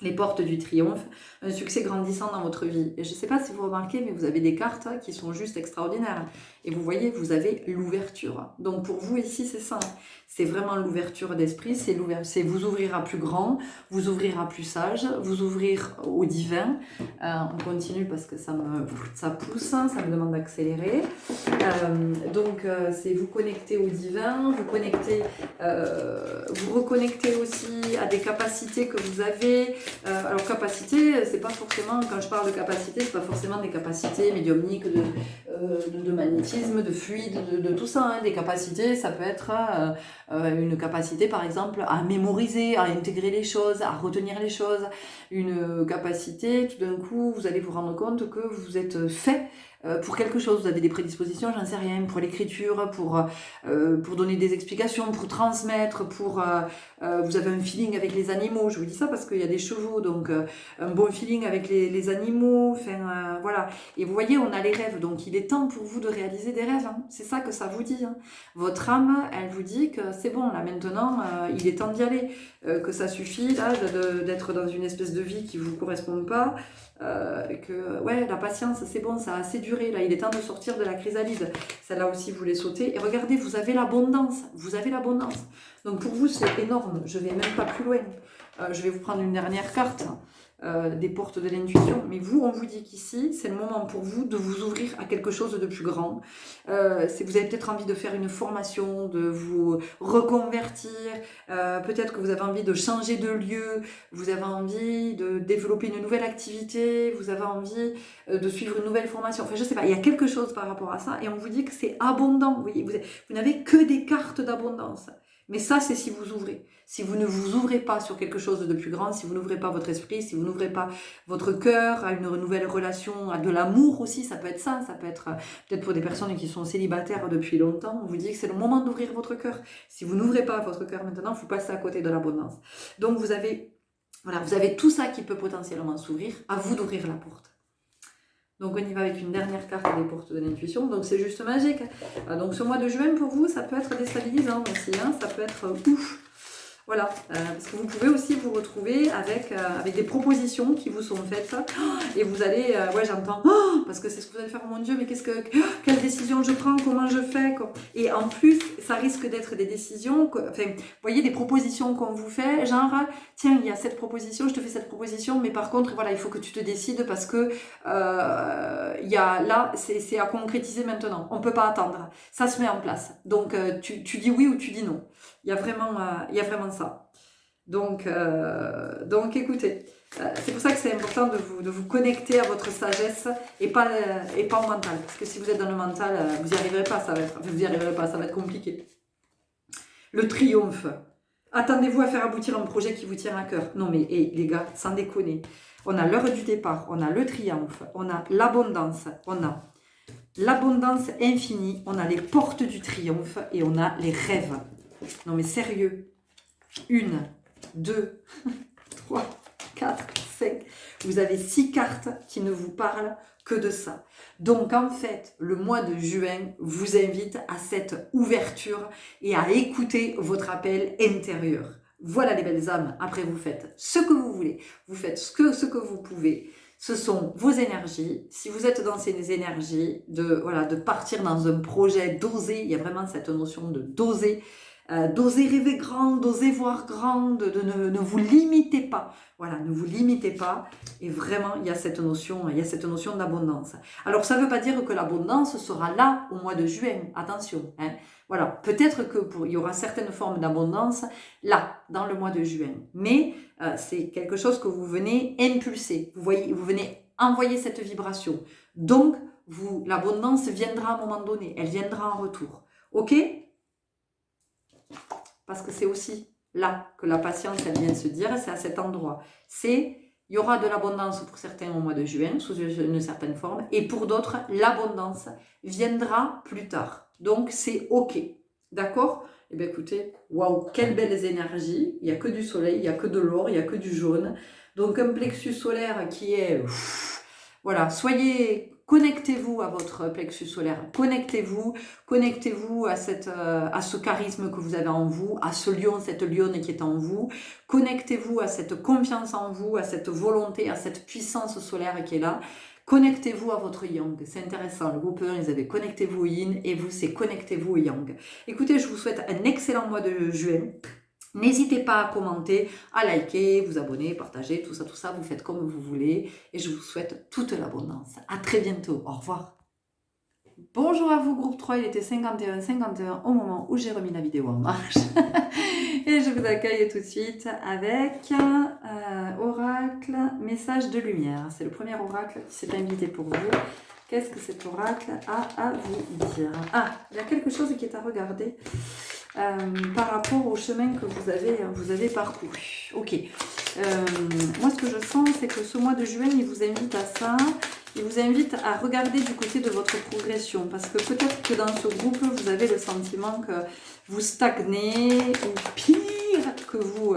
Les portes du triomphe, un succès grandissant dans votre vie. Et je ne sais pas si vous remarquez, mais vous avez des cartes qui sont juste extraordinaires. Et vous voyez, vous avez l'ouverture. Donc pour vous ici, c'est ça. C'est vraiment l'ouverture d'esprit, c'est vous ouvrir à plus grand, vous ouvrir à plus sage, vous ouvrir au divin. On continue parce que ça pousse, ça me demande d'accélérer. C'est vous connecter au divin, vous reconnecter aussi à des capacités que vous avez. Alors capacité, c'est pas forcément, quand je parle de capacité, c'est pas forcément des capacités médiumniques de magnétisme, de fluide, de tout ça. Hein. Des capacités, ça peut être une capacité par exemple à mémoriser, à intégrer les choses, à retenir les choses. Une capacité, tout d'un coup, vous allez vous rendre compte que vous êtes fait pour quelque chose, vous avez des prédispositions, j'en sais rien, pour l'écriture, pour donner des explications, pour transmettre, vous avez un feeling avec les animaux, je vous dis ça parce qu'il y a des chevaux, donc un bon feeling avec les animaux, voilà. Et vous voyez, on a les rêves, donc il est temps pour vous de réaliser des rêves, hein. C'est ça que ça vous dit. Hein. Votre âme, elle vous dit que c'est bon, là maintenant, il est temps d'y aller, que ça suffit là d'être dans une espèce de vie qui ne vous correspond pas, la patience c'est bon, ça a assez duré, là il est temps de sortir de la chrysalide, celle-là aussi vous les sautez, et regardez, vous avez l'abondance, donc pour vous c'est énorme, je vais même pas plus loin, je vais vous prendre une dernière carte, des portes de l'intuition, mais vous, on vous dit qu'ici, c'est le moment pour vous de vous ouvrir à quelque chose de plus grand. Vous avez peut-être envie de faire une formation, de vous reconvertir, peut-être que vous avez envie de changer de lieu, vous avez envie de développer une nouvelle activité, vous avez envie de suivre une nouvelle formation, enfin je sais pas, il y a quelque chose par rapport à ça, et on vous dit que c'est abondant, vous n'avez que des cartes d'abondance. Mais ça, c'est si vous ouvrez. Si vous ne vous ouvrez pas sur quelque chose de plus grand, si vous n'ouvrez pas votre esprit, si vous n'ouvrez pas votre cœur à une nouvelle relation, à de l'amour aussi, ça peut être ça. Ça peut être peut-être pour des personnes qui sont célibataires depuis longtemps. On vous dit que c'est le moment d'ouvrir votre cœur. Si vous n'ouvrez pas votre cœur maintenant, vous passez à côté de l'abondance. Donc vous avez tout ça qui peut potentiellement s'ouvrir. À vous d'ouvrir la porte. Donc on y va avec une dernière carte des portes de l'intuition, donc c'est juste magique. Donc ce mois de juin pour vous, ça peut être déstabilisant aussi, hein, ça peut être ouf. Voilà, parce que vous pouvez aussi vous retrouver avec des propositions qui vous sont faites et vous allez, j'entends, parce que c'est ce que vous allez faire, mon Dieu, mais quelle décision je prends, comment je fais quoi. Et en plus, ça risque d'être des décisions, vous voyez, des propositions qu'on vous fait, genre, tiens, il y a cette proposition, je te fais cette proposition, mais par contre, voilà, il faut que tu te décides parce que c'est à concrétiser maintenant, on ne peut pas attendre, ça se met en place. Donc, tu dis oui ou tu dis non. Il y a vraiment ça. Donc écoutez, c'est pour ça que c'est important de vous connecter à votre sagesse et pas au mental. Parce que si vous êtes dans le mental, vous n'y arriverez pas, ça va être compliqué. Le triomphe. Attendez-vous à faire aboutir un projet qui vous tient à cœur. Non mais les gars, sans déconner. On a l'heure du départ, on a le triomphe, on a l'abondance, on a l'abondance infinie, on a les portes du triomphe et on a les rêves. Non mais sérieux. 1, 2, 3, 4, 5. Vous avez 6 cartes qui ne vous parlent que de ça. Donc en fait, le mois de juin vous invite à cette ouverture et à écouter votre appel intérieur. Voilà les belles âmes, après vous faites ce que vous voulez, vous faites ce que vous pouvez. Ce sont vos énergies. Si vous êtes dans ces énergies, de partir dans un projet, d'oser, il y a vraiment cette notion de d'oser. D'oser rêver grand, d'oser voir grand, ne vous limitez pas. Voilà, ne vous limitez pas. Et vraiment, il y a cette notion d'abondance. Alors, ça ne veut pas dire que l'abondance sera là au mois de juin. Attention. Hein. Voilà, peut-être qu'il y aura certaines formes d'abondance là, dans le mois de juin. Mais c'est quelque chose que vous venez impulser. Vous venez envoyer cette vibration. Donc, l'abondance viendra à un moment donné. Elle viendra en retour. Ok ? Parce que c'est aussi là que la patience, elle vient se dire, c'est à cet endroit. Il y aura de l'abondance pour certains au mois de juin, sous une certaine forme, et pour d'autres, l'abondance viendra plus tard. Donc, c'est OK. D'accord ? Eh bien, écoutez, waouh, quelles belles énergies. Il n'y a que du soleil, il n'y a que de l'or, il n'y a que du jaune. Donc, un plexus solaire qui est... voilà, connectez-vous à votre plexus solaire, connectez-vous à ce charisme que vous avez en vous, à ce lion, cette lionne qui est en vous, connectez-vous à cette confiance en vous, à cette volonté, à cette puissance solaire qui est là, connectez-vous à votre yang, c'est intéressant, le groupe 1, ils avaient connectez-vous au yin, et vous, c'est connectez-vous au yang. Écoutez, je vous souhaite un excellent mois de juin. N'hésitez pas à commenter, à liker, vous abonner, partager, tout ça, vous faites comme vous voulez. Et je vous souhaite toute l'abondance. À très bientôt, au revoir. Bonjour à vous, groupe 3, il était 51 au moment où j'ai remis la vidéo en marche. Et je vous accueille tout de suite avec oracle, message de lumière. C'est le premier oracle qui s'est invité pour vous. Qu'est-ce que cet oracle a à vous dire? Ah, il y a quelque chose qui est à regarder. Par rapport au chemin que vous avez parcouru. Ok. Moi, ce que je sens, c'est que ce mois de juin, il vous invite à ça. Il vous invite à regarder du côté de votre progression. Parce que peut-être que dans ce groupe, vous avez le sentiment que vous stagnez ou pire, que vous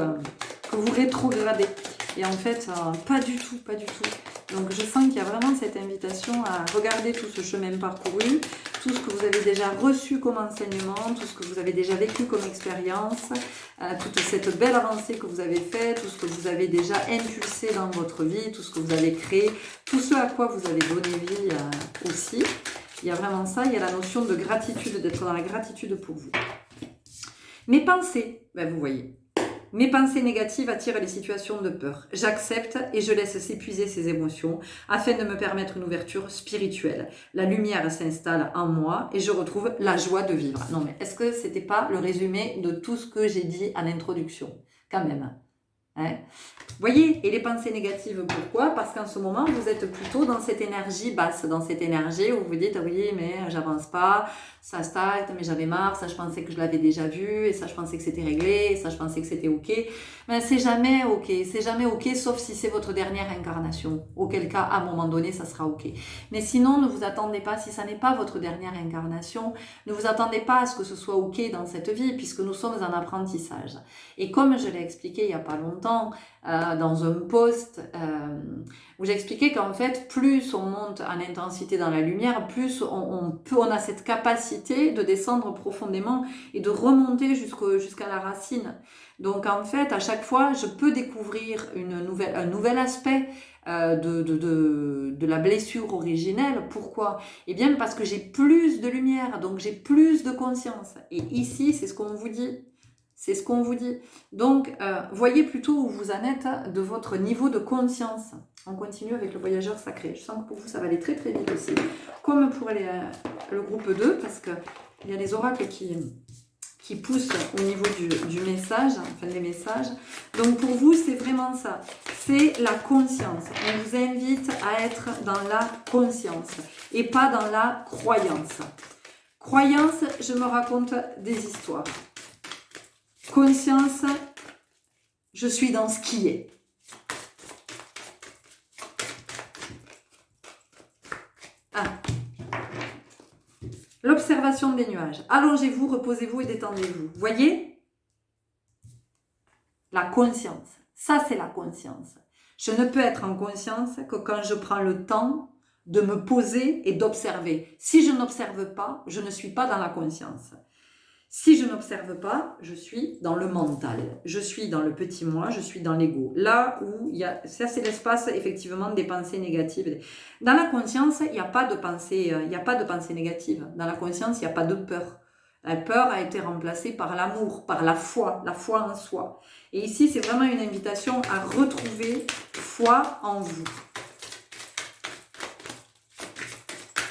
rétrogradez. Et en fait, pas du tout, pas du tout. Donc je sens qu'il y a vraiment cette invitation à regarder tout ce chemin parcouru, tout ce que vous avez déjà reçu comme enseignement, tout ce que vous avez déjà vécu comme expérience, toute cette belle avancée que vous avez faite, tout ce que vous avez déjà impulsé dans votre vie, tout ce que vous avez créé, tout ce à quoi vous avez donné vie aussi. Il y a vraiment ça, il y a la notion de gratitude, d'être dans la gratitude pour vous. Mes pensées, ben vous voyez. Mes pensées négatives attirent les situations de peur. J'accepte et je laisse s'épuiser ces émotions afin de me permettre une ouverture spirituelle. La lumière s'installe en moi et je retrouve la joie de vivre. Non mais est-ce que c'était pas le résumé de tout ce que j'ai dit en introduction? Quand même. Hein? Voyez, et les pensées négatives, pourquoi? Parce qu'en ce moment, vous êtes plutôt dans cette énergie basse, dans cette énergie où vous dites, oui, mais j'avance pas, ça stagne, mais j'avais marre, ça je pensais que je l'avais déjà vu, et ça je pensais que c'était réglé, et ça je pensais que c'était ok. Mais c'est jamais ok, sauf si c'est votre dernière incarnation, auquel cas, à un moment donné, ça sera ok. Mais sinon, ne vous attendez pas, si ça n'est pas votre dernière incarnation, ne vous attendez pas à ce que ce soit ok dans cette vie, puisque nous sommes en apprentissage. Et comme je l'ai expliqué il n'y a pas longtemps, dans un post où j'expliquais qu'en fait, plus on monte en intensité dans la lumière, plus on a cette capacité de descendre profondément et de remonter jusqu'à la racine. Donc en fait, à chaque fois, je peux découvrir un nouvel aspect de la blessure originelle. Pourquoi? Eh bien parce que j'ai plus de lumière, donc j'ai plus de conscience. Et ici, c'est ce qu'on vous dit. C'est ce qu'on vous dit. Donc, voyez plutôt où vous en êtes de votre niveau de conscience. On continue avec le voyageur sacré. Je sens que pour vous, ça va aller très très vite aussi. Comme pour le groupe 2, parce qu'il y a les oracles qui poussent au niveau du message, enfin des messages. Donc pour vous, c'est vraiment ça. C'est la conscience. On vous invite à être dans la conscience et pas dans la croyance. Croyance, je me raconte des histoires. Conscience, Je suis dans ce qui est. L'observation des nuages. Allongez-vous, reposez-vous et détendez-vous. Voyez? La conscience. Ça, c'est la conscience. Je ne peux être en conscience que quand je prends le temps de me poser et d'observer. Si je n'observe pas, je ne suis pas dans la conscience. Si je n'observe pas, je suis dans le mental. Je suis dans le petit moi, je suis dans l'ego. Là où il y a, ça c'est l'espace effectivement des pensées négatives. Dans la conscience, il n'y a pas de pensée, négative. Dans la conscience, il n'y a pas de peur. La peur a été remplacée par l'amour, par la foi en soi. Et ici, c'est vraiment une invitation à retrouver foi en vous.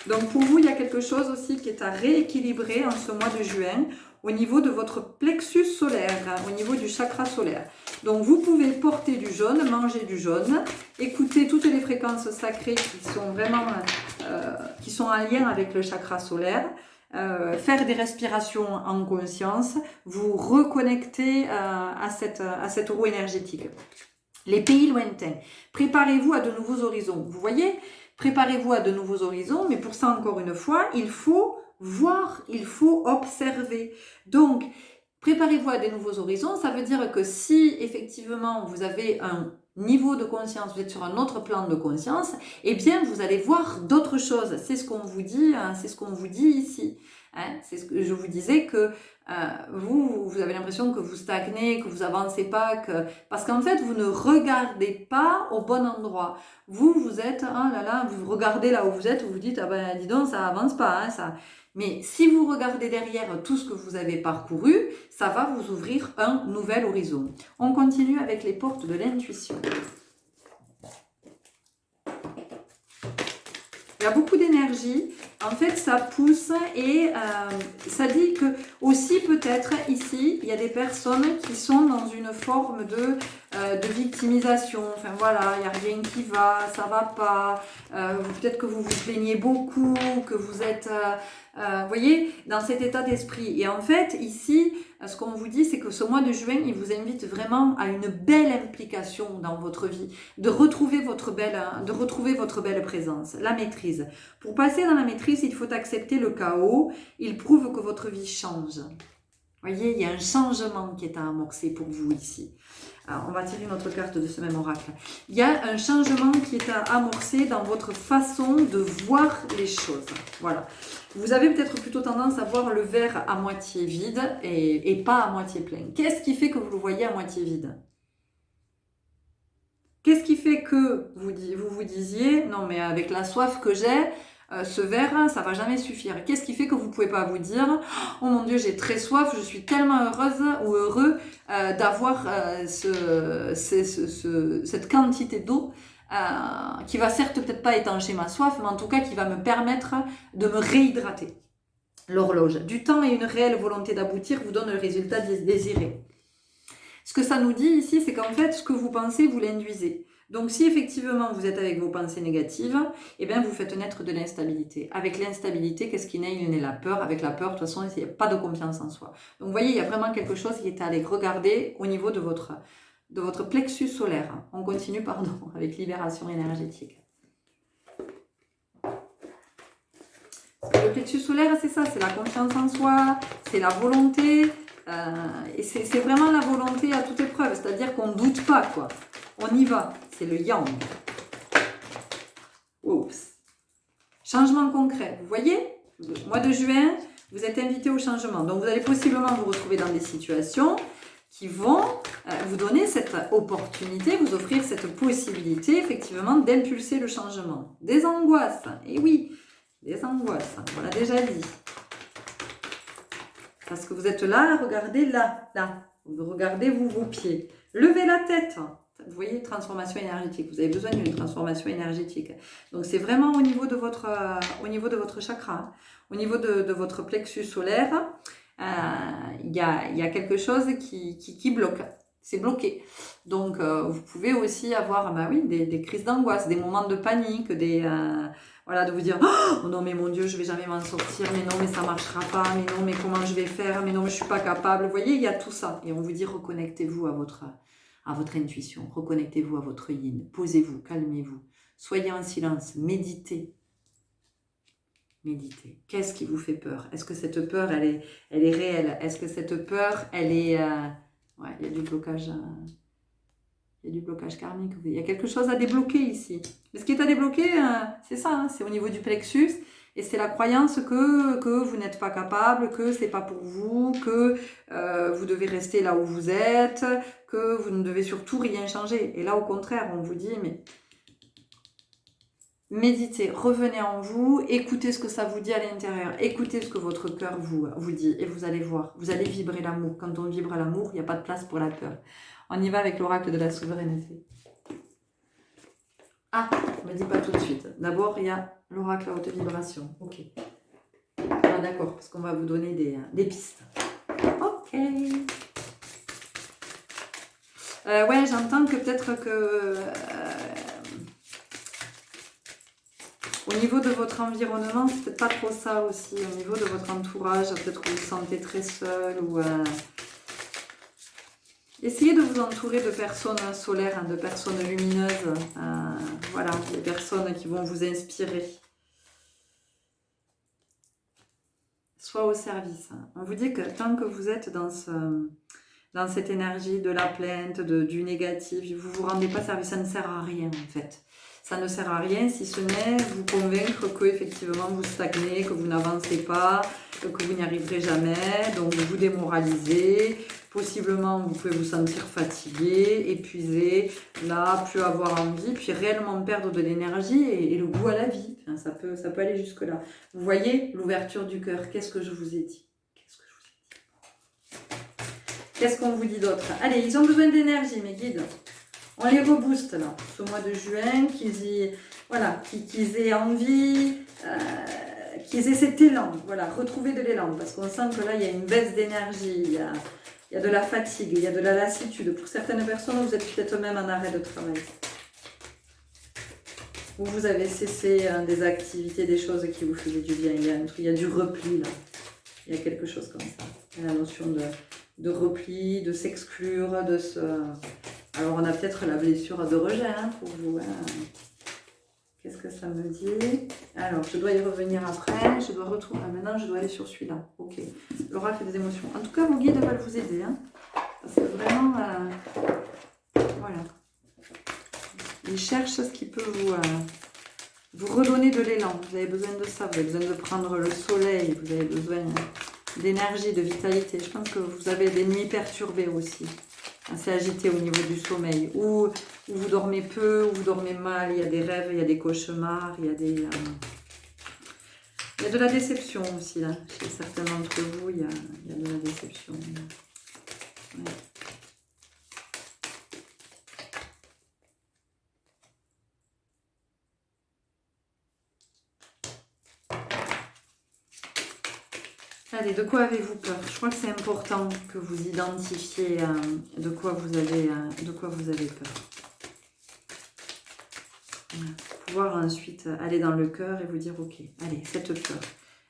Donc pour vous, il y a quelque chose aussi qui est à rééquilibrer en ce mois de juin au niveau de votre plexus solaire, au niveau du chakra solaire. Donc vous pouvez porter du jaune, manger du jaune, écouter toutes les fréquences sacrées qui sont vraiment qui sont en lien avec le chakra solaire, faire des respirations en conscience, vous reconnecter à cette eau énergétique. Les pays lointains, préparez-vous à de nouveaux horizons. Vous voyez, préparez-vous à de nouveaux horizons, mais pour ça, encore une fois, il faut voir, il faut observer. Donc, préparez-vous à des nouveaux horizons, ça veut dire que si effectivement vous avez un niveau de conscience, vous êtes sur un autre plan de conscience, eh bien vous allez voir d'autres choses. C'est ce qu'on vous dit, c'est ce qu'on vous dit ici. C'est ce que je vous disais que vous avez l'impression que vous stagnez, que vous avancez pas, parce qu'en fait vous ne regardez pas au bon endroit. Vous êtes, vous regardez là où vous êtes, vous vous dites, ah ben dis donc ça avance pas, ça. Mais si vous regardez derrière tout ce que vous avez parcouru, ça va vous ouvrir un nouvel horizon. On continue avec les portes de l'intuition. Il y a beaucoup d'énergie. En fait, ça pousse et ça dit que aussi peut-être ici, il y a des personnes qui sont dans une forme de victimisation. Enfin voilà, il n'y a rien qui va, ça va pas. Peut-être que vous vous plaignez beaucoup, que vous êtes, voyez, dans cet état d'esprit. Et en fait, ici, ce qu'on vous dit, c'est que ce mois de juin, il vous invite vraiment à une belle implication dans votre vie, de retrouver votre belle présence, la maîtrise. Pour passer dans la maîtrise, il faut accepter le chaos. Il prouve que votre vie change. Voyez, il y a un changement qui est à amorcer pour vous ici. Alors, on va tirer une autre carte de ce même oracle. Il y a un changement qui est à amorcer dans votre façon de voir les choses. Voilà. Vous avez peut-être plutôt tendance à voir le verre à moitié vide et pas à moitié plein. Qu'est-ce qui fait que vous le voyez à moitié vide? Qu'est-ce qui fait que vous vous disiez, non mais avec la soif que j'ai, ce verre, ça va jamais suffire. Qu'est-ce qui fait que vous pouvez pas vous dire, oh mon Dieu, j'ai très soif, je suis tellement heureuse ou heureux d'avoir cette quantité d'eau qui va certes peut-être pas étancher ma soif, mais en tout cas qui va me permettre de me réhydrater. L'horloge. Du temps et une réelle volonté d'aboutir vous donne le résultat désiré. Ce que ça nous dit ici, c'est qu'en fait, ce que vous pensez, vous l'induisez. Donc, si effectivement vous êtes avec vos pensées négatives, eh bien, vous faites naître de l'instabilité. Avec l'instabilité, qu'est-ce qui naît? Il naît la peur. Avec la peur, de toute façon, il n'y a pas de confiance en soi. Donc, vous voyez, il y a vraiment quelque chose qui est à aller regarder au niveau de votre plexus solaire. On continue, avec libération énergétique. Le plexus solaire, c'est ça, c'est la confiance en soi, c'est la volonté, et c'est vraiment la volonté à toute épreuve, c'est-à-dire qu'on ne doute pas, quoi. On y va, c'est le yang. Oups. Changement concret, vous voyez, le mois de juin, vous êtes invité au changement, donc vous allez possiblement vous retrouver dans des situations qui vont vous donner cette opportunité, vous offrir cette possibilité, effectivement, d'impulser le changement. Des angoisses, et oui, des angoisses, on l'a déjà dit. Parce que vous êtes là, regardez là. Vous regardez vos pieds. Levez la tête. Vous voyez, transformation énergétique. Vous avez besoin d'une transformation énergétique. Donc c'est vraiment au niveau de votre chakra, au niveau de votre plexus solaire. Il y a quelque chose qui bloque. C'est bloqué. Donc vous pouvez aussi avoir des crises d'angoisse, des moments de panique, de vous dire, oh non mais mon Dieu, je vais jamais m'en sortir, mais non mais ça marchera pas, mais non mais comment je vais faire, mais non mais je suis pas capable. Vous voyez, il y a tout ça. Et on vous dit, reconnectez-vous à à votre intuition. Reconnectez-vous à votre yin. Posez-vous, calmez-vous. Soyez en silence, méditez. Méditez. Qu'est-ce qui vous fait peur? Est-ce que cette peur, elle est réelle? Est-ce que cette peur, elle est... Ouais, il y a du blocage... Il y a du blocage karmique. Il y a quelque chose à débloquer ici. Mais ce qui est à débloquer, c'est ça, hein, c'est au niveau du plexus. Et c'est la croyance que vous n'êtes pas capable, que c'est pas pour vous, que vous devez rester là où vous êtes, que vous ne devez surtout rien changer. Et là, au contraire, on vous dit, mais méditez, revenez en vous, écoutez ce que ça vous dit à l'intérieur, écoutez ce que votre cœur vous dit, et vous allez voir, vous allez vibrer l'amour. Quand on vibre l'amour, il n'y a pas de place pour la peur. On y va avec l'oracle de la souveraineté. Ah, on ne me dit pas tout de suite. D'abord, il y a l'oracle à haute vibration. Ok. Ah, d'accord, parce qu'on va vous donner des pistes. Ok. Ouais, j'entends que peut-être que... au niveau de votre environnement, c'est peut-être pas trop ça aussi. Au niveau de votre entourage, peut-être que vous vous sentez très seul ou... Essayez de vous entourer de personnes solaires, de personnes lumineuses. Voilà, des personnes qui vont vous inspirer. Soit au service. On vous dit que tant que vous êtes dans cette énergie de la plainte, du négatif, vous ne vous rendez pas service, ça ne sert à rien en fait. Ça ne sert à rien si ce n'est vous convaincre que effectivement vous stagnez, que vous n'avancez pas, que vous n'y arriverez jamais, donc vous démoralisez. Possiblement, vous pouvez vous sentir fatigué, épuisé, là, plus avoir envie, puis réellement perdre de l'énergie et le goût à la vie. Enfin, ça peut aller jusque-là. Vous voyez l'ouverture du cœur. Qu'est-ce que je vous ai dit? Qu'est-ce qu'on vous dit d'autre? Allez, ils ont besoin d'énergie, mes guides. On les rebooste, là, ce mois de juin, qu'ils aient envie, qu'ils aient cet élan. Voilà, retrouver de l'élan, parce qu'on sent que là, il y a une baisse d'énergie, il y a de la fatigue, il y a de la lassitude. Pour certaines personnes, vous êtes peut-être même en arrêt de travail. Ou vous avez cessé des activités, des choses qui vous faisaient du bien. Il y a du repli, là. Il y a quelque chose comme ça. Il y a la notion de repli, de s'exclure, de se... Alors, on a peut-être la blessure de rejet hein, pour vous. Hein. Qu'est-ce que ça me dit? Alors, je dois y revenir après. Je dois retrouver... Ah, maintenant, je dois aller sur celui-là. Ok. L'oracle des émotions. En tout cas, vos guides veulent vous aider. Hein, parce que vraiment... voilà. Ils cherchent ce qui peut vous redonner de l'élan. Vous avez besoin de ça. Vous avez besoin de prendre le soleil. Vous avez besoin d'énergie, de vitalité. Je pense que vous avez des nuits perturbées aussi. Assez agité au niveau du sommeil, ou vous dormez peu, ou vous dormez mal, il y a des rêves, il y a des cauchemars, il y a de la déception aussi, là, chez certains d'entre vous, il y a de la déception. Ouais. Allez, de quoi avez-vous peur? Je crois que c'est important que vous identifiez de quoi vous avez peur. Voilà. Pouvoir ensuite aller dans le cœur et vous dire, ok, allez, cette peur,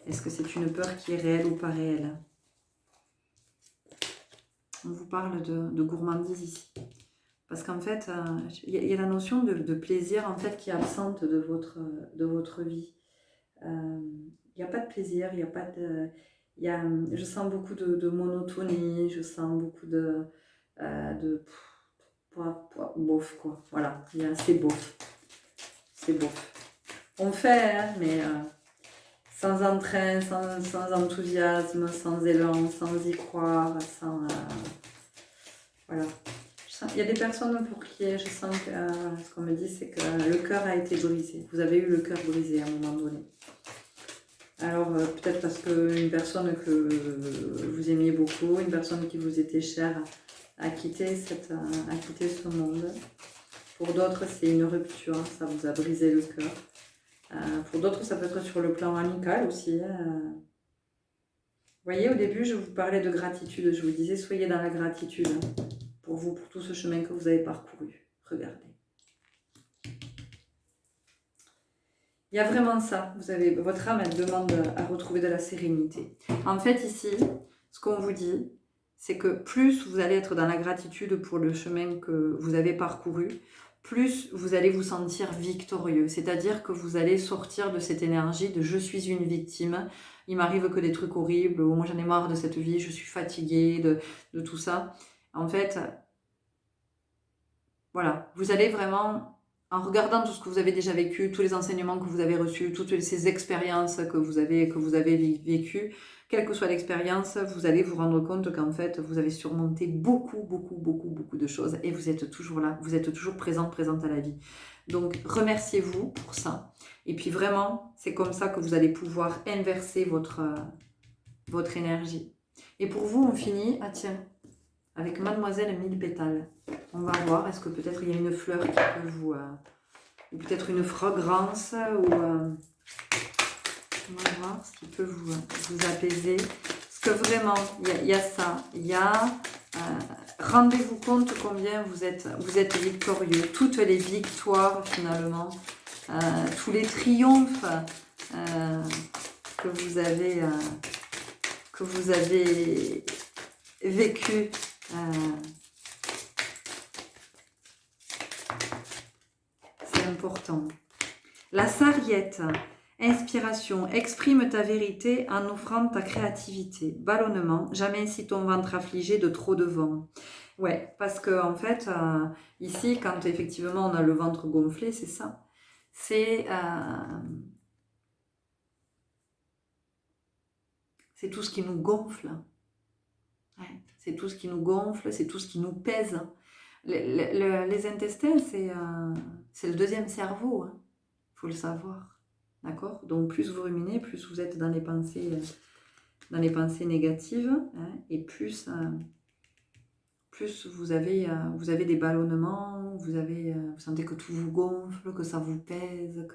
est-ce que c'est une peur qui est réelle ou pas réelle? On vous parle de gourmandise ici. Parce qu'en fait, il y a la notion de plaisir en fait qui est absente de votre vie. Il n'y a pas de plaisir, il n'y a pas de... je sens beaucoup de monotonie, je sens beaucoup bof quoi, voilà, c'est bof, on fait hein, mais sans entrain, sans enthousiasme, sans élan, sans y croire, voilà. Il y a des personnes pour qui je sens que ce qu'on me dit c'est que le cœur a été brisé, vous avez eu le cœur brisé à un moment donné. Alors, peut-être parce qu'une personne que vous aimiez beaucoup, une personne qui vous était chère, a quitté ce monde. Pour d'autres, c'est une rupture, ça vous a brisé le cœur. Pour d'autres, ça peut être sur le plan amical aussi. Vous voyez, au début, je vous parlais de gratitude. Je vous disais, soyez dans la gratitude pour vous, pour tout ce chemin que vous avez parcouru. Regardez. Il y a vraiment ça, votre âme elle demande à retrouver de la sérénité. En fait ici, ce qu'on vous dit, c'est que plus vous allez être dans la gratitude pour le chemin que vous avez parcouru, plus vous allez vous sentir victorieux. C'est-à-dire que vous allez sortir de cette énergie de « je suis une victime », il m'arrive que des trucs horribles, ou moi j'en ai marre de cette vie, je suis fatiguée de tout ça. En fait, voilà, vous allez vraiment, en regardant tout ce que vous avez déjà vécu, tous les enseignements que vous avez reçus, toutes ces expériences que vous avez vécues, quelle que soit l'expérience, vous allez vous rendre compte qu'en fait, vous avez surmonté beaucoup de choses et vous êtes toujours là, vous êtes toujours présente à la vie. Donc, remerciez-vous pour ça. Et puis vraiment, c'est comme ça que vous allez pouvoir inverser votre énergie. Et pour vous, on finit, ah tiens, avec Mademoiselle 1000 pétales. On va voir, est-ce que peut-être il y a une fleur qui peut vous... ou peut-être une fragrance, ou... on va voir ce qui peut vous apaiser. Parce que vraiment, il y a ça. Il y a... rendez-vous compte combien vous êtes victorieux. Toutes les victoires, finalement. Tous les triomphes que vous avez vécu. C'est important. La sarriette. Inspiration, exprime ta vérité en offrant ta créativité. Ballonnement, jamais ainsi ton ventre affligé de trop de vent. Ouais, parce que en fait, ici, quand effectivement on a le ventre gonflé, c'est ça. C'est tout ce qui nous gonfle. Ouais, c'est tout ce qui nous gonfle, c'est tout ce qui nous pèse. Les intestins, c'est le deuxième cerveau, hein. Faut le savoir. D'accord? Donc, plus vous ruminez, plus vous êtes dans les pensées négatives, hein, et plus vous avez des ballonnements, vous sentez que tout vous gonfle, que ça vous pèse.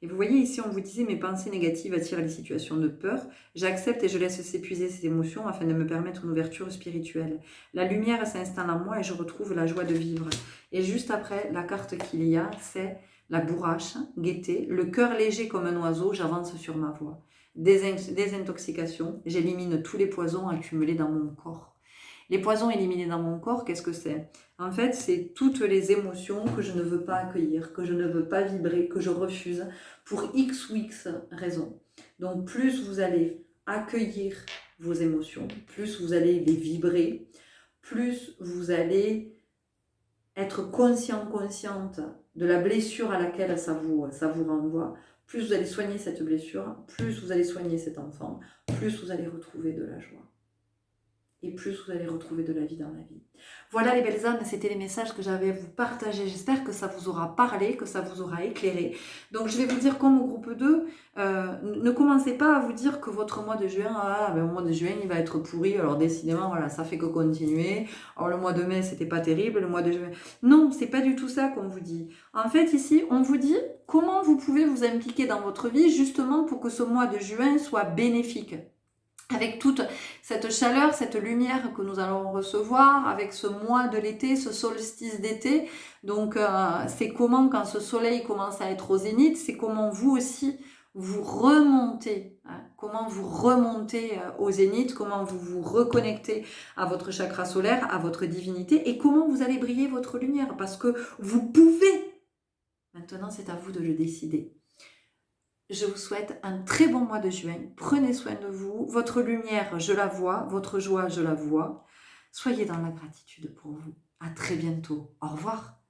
Et vous voyez ici, on vous disait, mes pensées négatives attirent les situations de peur. J'accepte et je laisse s'épuiser ces émotions afin de me permettre une ouverture spirituelle. La lumière s'installe en moi et je retrouve la joie de vivre. Et juste après, la carte qu'il y a, c'est... la bourrache, gaieté, le cœur léger comme un oiseau, j'avance sur ma voie. Désintoxication, j'élimine tous les poisons accumulés dans mon corps. Les poisons éliminés dans mon corps, qu'est-ce que c'est? En fait, c'est toutes les émotions que je ne veux pas accueillir, que je ne veux pas vibrer, que je refuse, pour X ou X raisons. Donc, plus vous allez accueillir vos émotions, plus vous allez les vibrer, plus vous allez être consciente de la blessure à laquelle ça vous renvoie, plus vous allez soigner cette blessure, plus vous allez soigner cet enfant, plus vous allez retrouver de la joie. Et plus vous allez retrouver de la vie dans la vie. Voilà les belles âmes, c'était les messages que j'avais à vous partager. J'espère que ça vous aura parlé, que ça vous aura éclairé. Donc je vais vous dire comme au groupe 2, ne commencez pas à vous dire que votre mois de juin, le mois de juin il va être pourri, alors décidément voilà, ça fait que continuer. Alors le mois de mai c'était pas terrible, le mois de juin... Non, c'est pas du tout ça qu'on vous dit. En fait ici, on vous dit comment vous pouvez vous impliquer dans votre vie justement pour que ce mois de juin soit bénéfique. Avec toute cette chaleur, cette lumière que nous allons recevoir, avec ce mois de l'été, ce solstice d'été. Donc, c'est comment, quand ce soleil commence à être au zénith, c'est comment vous aussi, vous remontez. Hein, comment vous remontez au zénith, comment vous vous reconnectez à votre chakra solaire, à votre divinité, et comment vous allez briller votre lumière. Parce que vous pouvez. Maintenant, c'est à vous de le décider. Je vous souhaite un très bon mois de juin. Prenez soin de vous. Votre lumière, je la vois. Votre joie, je la vois. Soyez dans la gratitude pour vous. À très bientôt. Au revoir.